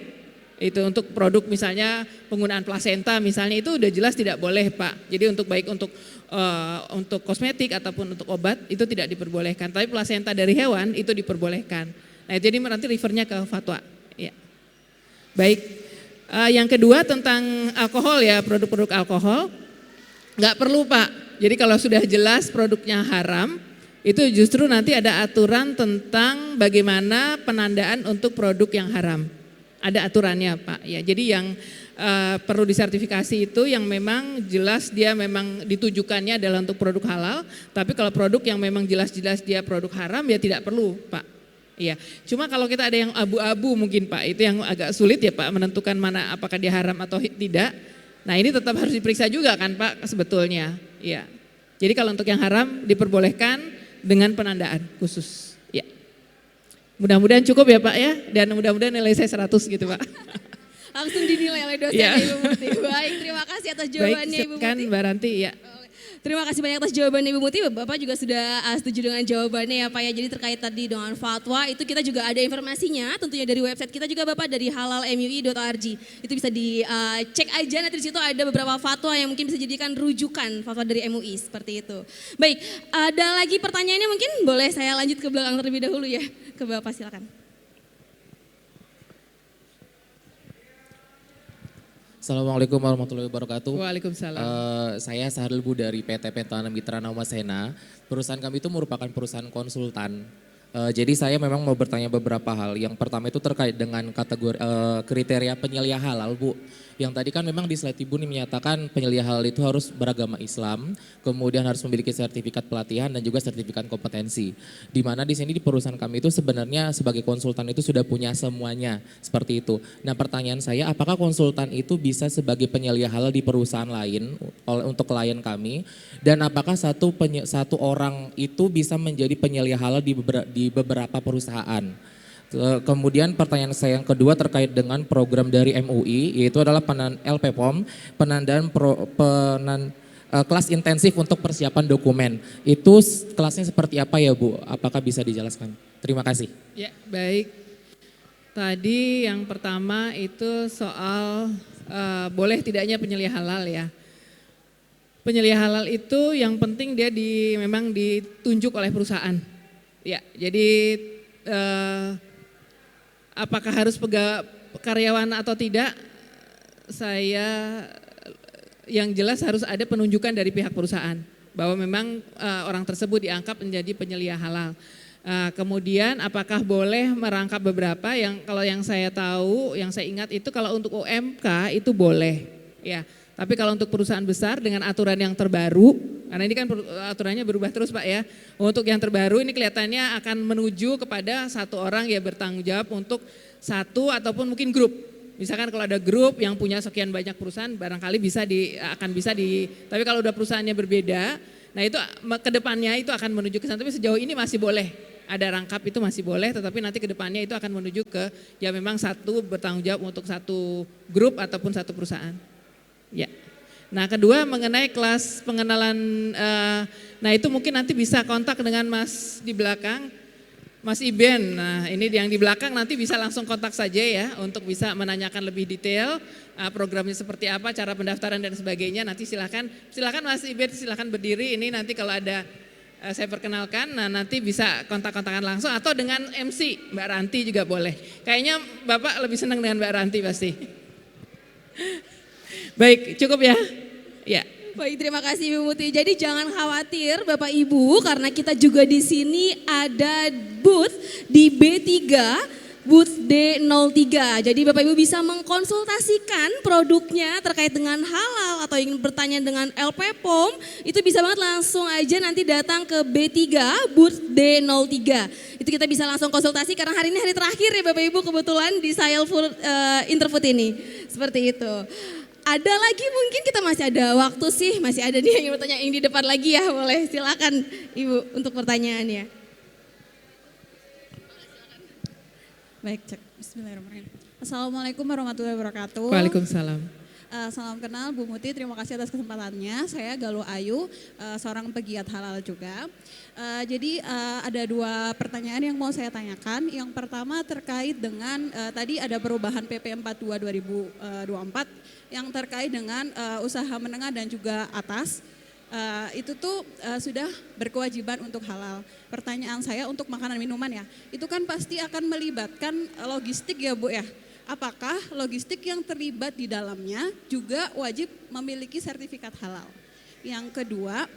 Itu untuk produk misalnya penggunaan plasenta misalnya itu udah jelas tidak boleh Pak. Jadi untuk baik untuk kosmetik ataupun untuk obat itu tidak diperbolehkan. Tapi plasenta dari hewan itu diperbolehkan. Nah jadi nanti refernya ke fatwa. Ya. Baik, yang kedua tentang alkohol ya, produk-produk alkohol. Nggak perlu Pak, jadi kalau sudah jelas produknya haram, itu justru nanti ada aturan tentang bagaimana penandaan untuk produk yang haram. Ada aturannya Pak, ya. Jadi yang perlu disertifikasi itu yang memang jelas dia memang ditujukannya adalah untuk produk halal, tapi kalau produk yang memang jelas-jelas dia produk haram ya tidak perlu Pak. Iya, cuma kalau kita ada yang abu-abu mungkin Pak, itu yang agak sulit ya Pak menentukan mana apakah dia haram atau tidak. Nah ini tetap harus diperiksa juga kan Pak sebetulnya. Iya, jadi kalau untuk yang haram diperbolehkan dengan penandaan khusus. Ya, mudah-mudahan cukup ya Pak ya, dan mudah-mudahan nilai saya 100 gitu Pak. Langsung dinilai oleh dosen Ya. Ibu Muti. Baik, terima kasih atas jawabannya Baik, Ibu silakan Muti. Mbak Ranti ya. Terima kasih banyak atas jawabannya Ibu Muti. Bapak juga sudah setuju dengan jawabannya ya Pak ya. Jadi terkait tadi dengan fatwa itu kita juga ada informasinya tentunya dari website kita juga Bapak dari halalmui.org. Itu bisa dicek aja nanti di situ ada beberapa fatwa yang mungkin bisa dijadikan rujukan fatwa dari MUI seperti itu. Baik, ada lagi pertanyaannya mungkin boleh saya lanjut ke belakang terlebih dahulu ya. Ke Bapak silakan. Assalamualaikum warahmatullahi wabarakatuh. Waalaikumsalam. Saya Sahrul Bu dari PT Pentana Mitra Namasena. Perusahaan kami itu merupakan perusahaan konsultan. Jadi saya memang mau bertanya beberapa hal. Yang pertama itu terkait dengan kategori kriteria penyelia halal Bu. Yang tadi kan memang di slide Ibu ini menyatakan penyelia halal itu harus beragama Islam, kemudian harus memiliki sertifikat pelatihan dan juga sertifikat kompetensi. Di mana di sini di perusahaan kami itu sebenarnya sebagai konsultan itu sudah punya semuanya seperti itu. Nah pertanyaan saya, apakah konsultan itu bisa sebagai penyelia halal di perusahaan lain untuk klien kami? Dan apakah satu orang itu bisa menjadi penyelia halal di beberapa perusahaan? Kemudian pertanyaan saya yang kedua terkait dengan program dari MUI, yaitu adalah LPPOM, penandaan kelas intensif untuk persiapan dokumen. Itu kelasnya seperti apa ya Bu? Apakah bisa dijelaskan? Terima kasih. Ya baik, tadi yang pertama itu soal boleh tidaknya penyelia halal ya. Penyelia halal itu yang penting dia memang ditunjuk oleh perusahaan. Ya, jadi apakah harus karyawan atau tidak, saya yang jelas harus ada penunjukan dari pihak perusahaan bahwa memang orang tersebut diangkat menjadi penyelia halal. Kemudian apakah boleh merangkap beberapa, kalau yang saya tahu, yang saya ingat itu kalau untuk UMK itu boleh ya. Tapi kalau untuk perusahaan besar dengan aturan yang terbaru, karena ini kan aturannya berubah terus Pak ya. Untuk yang terbaru ini kelihatannya akan menuju kepada satu orang ya bertanggung jawab untuk satu ataupun mungkin grup. Misalkan kalau ada grup yang punya sekian banyak perusahaan barangkali tapi kalau udah perusahaannya berbeda, nah itu kedepannya itu akan menuju ke sana. Tapi sejauh ini masih boleh. Ada rangkap itu masih boleh, tetapi nanti kedepannya itu akan menuju ke ya memang satu bertanggung jawab untuk satu grup ataupun satu perusahaan. Ya. Nah kedua mengenai kelas pengenalan, nah itu mungkin nanti bisa kontak dengan Mas di belakang, Mas Iben. Nah ini yang di belakang nanti bisa langsung kontak saja ya untuk bisa menanyakan lebih detail programnya seperti apa, cara pendaftaran dan sebagainya. Nanti silakan Mas Iben silakan berdiri. Ini nanti kalau ada saya perkenalkan, nah nanti bisa kontak-kontakan langsung atau dengan MC Mbak Ranti juga boleh. Kayaknya Bapak lebih senang dengan Mbak Ranti pasti. Baik, cukup ya. Ya. Baik, terima kasih Ibu Muti. Jadi jangan khawatir Bapak Ibu karena kita juga di sini ada booth di B3, booth D03. Jadi Bapak Ibu bisa mengkonsultasikan produknya terkait dengan halal atau ingin bertanya dengan LPPOM, itu bisa banget langsung aja nanti datang ke B3, booth D03. Itu kita bisa langsung konsultasi karena hari ini hari terakhir ya Bapak Ibu kebetulan di Sayal Interfood ini. Seperti itu. ada lagi mungkin kita masih ada waktu sih, masih ada nih yang ingin bertanya yang di depan lagi ya, boleh silakan Ibu untuk pertanyaannya. Baik, cek. Bismillahirrahmanirrahim. Assalamualaikum warahmatullahi wabarakatuh. Waalaikumsalam. Salam kenal Bu Muti, terima kasih atas kesempatannya. Saya Galuh Ayu, seorang pegiat halal juga. Jadi ada 2 pertanyaan yang mau saya tanyakan. Yang pertama terkait dengan tadi ada perubahan PP 42 2024 yang terkait dengan usaha menengah dan juga atas. Itu tuh sudah berkewajiban untuk halal. Pertanyaan saya untuk makanan minuman ya, itu kan pasti akan melibatkan logistik ya Bu ya. Apakah logistik yang terlibat di dalamnya juga wajib memiliki sertifikat halal? Yang kedua,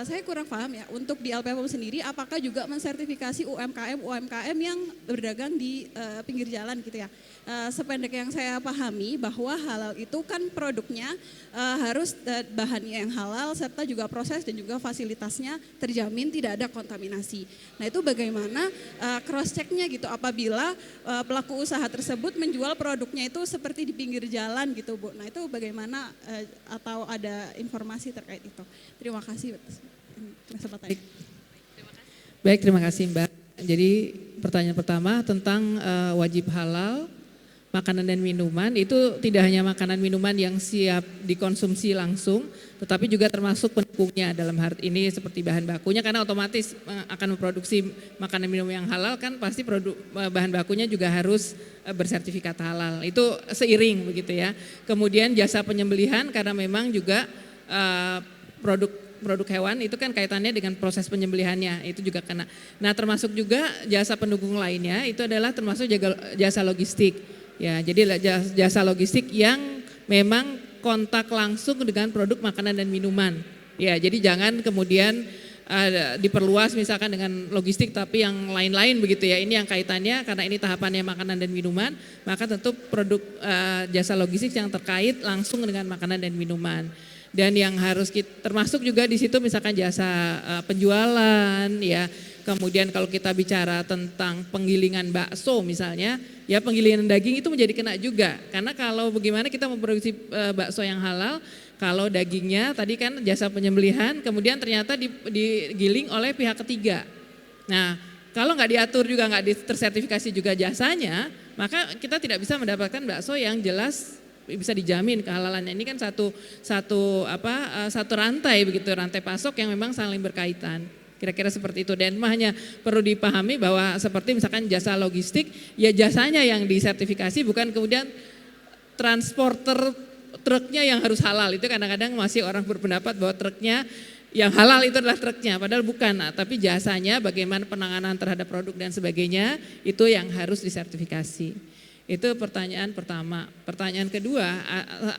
saya kurang paham ya, untuk di LPPOM sendiri apakah juga mensertifikasi UMKM yang berdagang di pinggir jalan gitu ya. Sependek yang saya pahami bahwa halal itu kan produknya harus bahannya yang halal serta juga proses dan juga fasilitasnya terjamin tidak ada kontaminasi. Nah itu bagaimana cross checknya gitu apabila pelaku usaha tersebut menjual produknya itu seperti di pinggir jalan gitu Bu. Nah itu bagaimana atau ada informasi terkait itu. Terima kasih atas kesempatannya. Baik, terima kasih Mbak. Jadi pertanyaan pertama tentang wajib halal makanan dan minuman, itu tidak hanya makanan minuman yang siap dikonsumsi langsung, tetapi juga termasuk pendukungnya dalam hal ini seperti bahan bakunya, karena otomatis akan memproduksi makanan minum yang halal kan pasti bahan bakunya juga harus bersertifikat halal. Itu seiring begitu ya. Kemudian jasa penyembelihan karena memang juga produk hewan itu kan kaitannya dengan proses penyembelihannya, itu juga kena. Nah termasuk juga jasa pendukung lainnya itu adalah termasuk jasa logistik. Ya, jadi jasa logistik yang memang kontak langsung dengan produk makanan dan minuman. Ya, jadi jangan kemudian diperluas misalkan dengan logistik tapi yang lain-lain begitu ya. Ini yang kaitannya karena ini tahapannya makanan dan minuman, maka tentu produk jasa logistik yang terkait langsung dengan makanan dan minuman. Dan yang harus termasuk juga di situ misalkan jasa penjualan ya. Kemudian kalau kita bicara tentang penggilingan bakso misalnya, ya penggilingan daging itu menjadi kena juga. Karena kalau bagaimana kita memproduksi bakso yang halal, kalau dagingnya tadi kan jasa penyembelihan, kemudian ternyata digiling oleh pihak ketiga. Nah kalau nggak diatur juga, nggak tersertifikasi juga jasanya, maka kita tidak bisa mendapatkan bakso yang jelas bisa dijamin kehalalannya. Ini kan satu rantai begitu, rantai pasok yang memang saling berkaitan. Kira-kira seperti itu, dan hanya perlu dipahami bahwa seperti misalkan jasa logistik, ya jasanya yang disertifikasi bukan kemudian transporter truknya yang harus halal. Itu kadang-kadang masih orang berpendapat bahwa truknya yang halal itu adalah truknya, padahal bukan. Nah, tapi jasanya bagaimana penanganan terhadap produk dan sebagainya itu yang harus disertifikasi. Itu pertanyaan pertama. Pertanyaan kedua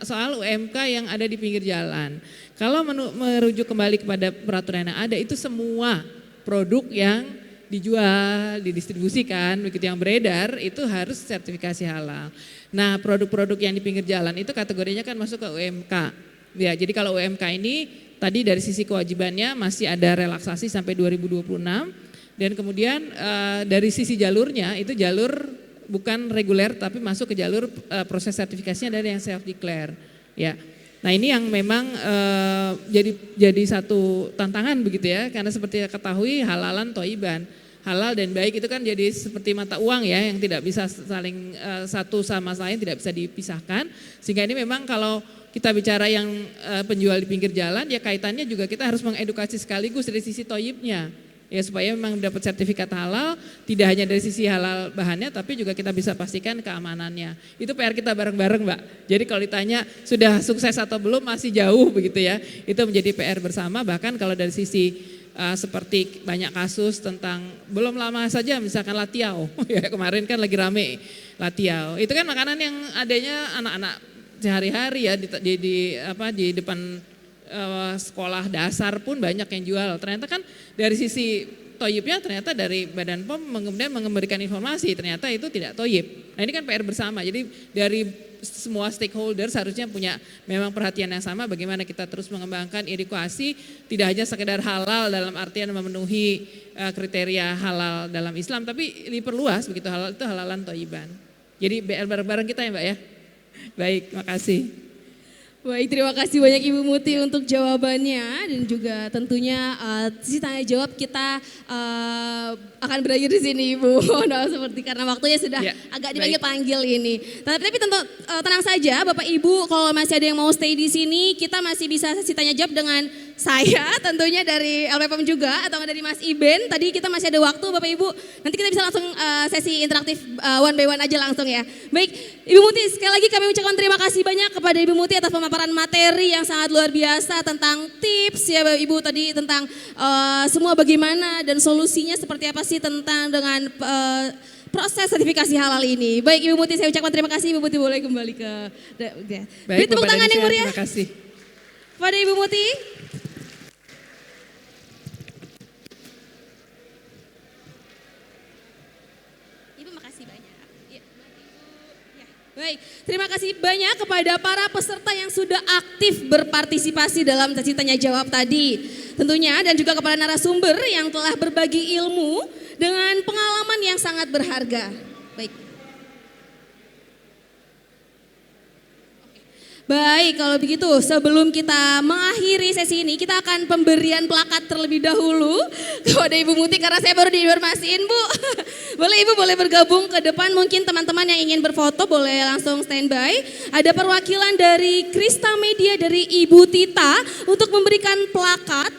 soal UMK yang ada di pinggir jalan. Kalau merujuk kembali kepada peraturan yang ada, itu semua produk yang dijual, didistribusikan, begitu yang beredar itu harus sertifikasi halal. Nah produk-produk yang di pinggir jalan itu kategorinya kan masuk ke UMK. Ya, jadi kalau UMK ini tadi dari sisi kewajibannya masih ada relaksasi sampai 2026 dan kemudian dari sisi jalurnya itu jalur bukan reguler tapi masuk ke jalur proses sertifikasinya dari yang self declare. Ya. Nah ini yang memang jadi satu tantangan begitu ya, karena seperti ketahui halalan toiban, halal dan baik itu kan jadi seperti mata uang ya yang tidak bisa saling satu sama lain tidak bisa dipisahkan, sehingga ini memang kalau kita bicara yang penjual di pinggir jalan ya kaitannya juga kita harus mengedukasi sekaligus dari sisi toibnya. Ya supaya memang dapat sertifikat halal, tidak hanya dari sisi halal bahannya tapi juga kita bisa pastikan keamanannya. Itu PR kita bareng-bareng Mbak. Jadi kalau ditanya sudah sukses atau belum masih jauh begitu ya. Itu menjadi PR bersama, bahkan kalau dari sisi seperti banyak kasus tentang belum lama saja misalkan latiau. Ya kemarin kan lagi rame latiau. Itu kan makanan yang adanya anak-anak sehari-hari ya di depan sekolah dasar pun banyak yang jual. Ternyata kan dari sisi toyibnya ternyata dari Badan POM kemudian memberikan informasi ternyata itu tidak toyib. Nah ini kan PR bersama. Jadi dari semua stakeholder seharusnya punya memang perhatian yang sama bagaimana kita terus mengembangkan edukasi tidak hanya sekedar halal dalam artian memenuhi kriteria halal dalam Islam tapi diperluas begitu halal itu halalan toyiban. Jadi bareng-bareng kita ya Mbak ya. Baik, makasih. Baik, terima kasih banyak Ibu Muti untuk jawabannya dan juga tentunya sisi tanya jawab kita akan berakhir di sini Ibu. Nah, seperti karena waktunya sudah Ya, agak baik. dipanggil ini. Tapi tenang saja Bapak Ibu, kalau masih ada yang mau stay di sini, kita masih bisa sesi tanya jawab dengan saya tentunya dari LPPOM juga atau dari Mas Iben. Tadi kita masih ada waktu Bapak Ibu. Nanti kita bisa langsung sesi interaktif one by one aja langsung ya. Baik, Ibu Muti sekali lagi kami ucapkan terima kasih banyak kepada Ibu Muti atas pemaparan materi yang sangat luar biasa tentang tips ya Bapak Ibu tadi tentang semua bagaimana dan solusinya seperti apa sih tentang dengan proses sertifikasi halal ini. Baik Ibu Muti saya ucapkan terima kasih. Ibu Muti boleh kembali ke beri tepuk Bapak tangan yang Danisha, meriah terima kasih. pada Ibu Muti. Ibu makasih banyak. Ya, ya. Baik, terima kasih banyak kepada para peserta yang sudah aktif berpartisipasi dalam sesi tanya jawab tadi. Tentunya dan juga kepada narasumber yang telah berbagi ilmu dengan pengalaman yang sangat berharga. Baik. Baik, kalau begitu sebelum kita mengakhiri sesi ini, kita akan pemberian plakat terlebih dahulu kepada Ibu Muti karena saya baru diinformasiin Bu. Boleh Ibu boleh bergabung ke depan, mungkin teman-teman yang ingin berfoto boleh langsung standby. Ada perwakilan dari Krista Media dari Ibu Tita untuk memberikan plakat.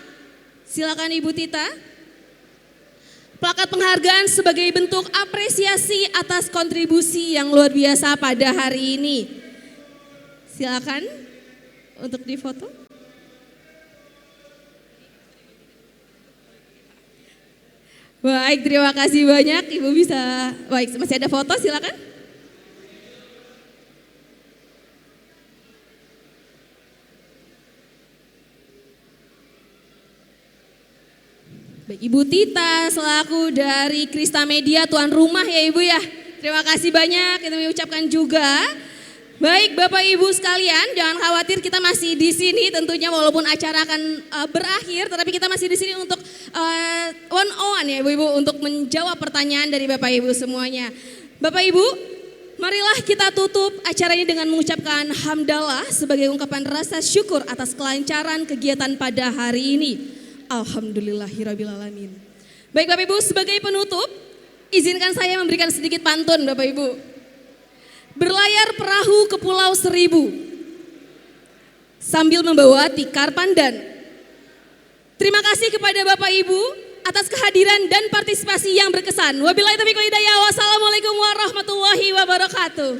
Silakan Ibu Tita. Plakat penghargaan sebagai bentuk apresiasi atas kontribusi yang luar biasa pada hari ini. Silakan untuk difoto. Baik, terima kasih banyak. Ibu bisa, baik masih ada foto silakan. Baik, Ibu Tita selaku dari Krista Media tuan rumah ya Ibu ya. Terima kasih banyak, kita mengucapkan juga. Baik Bapak Ibu sekalian, jangan khawatir kita masih di sini tentunya walaupun acara akan berakhir, tetapi kita masih di sini untuk one on one ya Ibu untuk menjawab pertanyaan dari Bapak Ibu semuanya. Bapak Ibu, marilah kita tutup acara ini dengan mengucapkan hamdalah sebagai ungkapan rasa syukur atas kelancaran kegiatan pada hari ini. Alhamdulillahirrabbilalamin. Baik Bapak Ibu, sebagai penutup, izinkan saya memberikan sedikit pantun Bapak Ibu. Berlayar perahu ke Pulau Seribu sambil membawa tikar pandan. Terima kasih kepada Bapak Ibu atas kehadiran dan partisipasi yang berkesan. Wabillahi taufiq wal hidayah. Wassalamualaikum warahmatullahi wabarakatuh.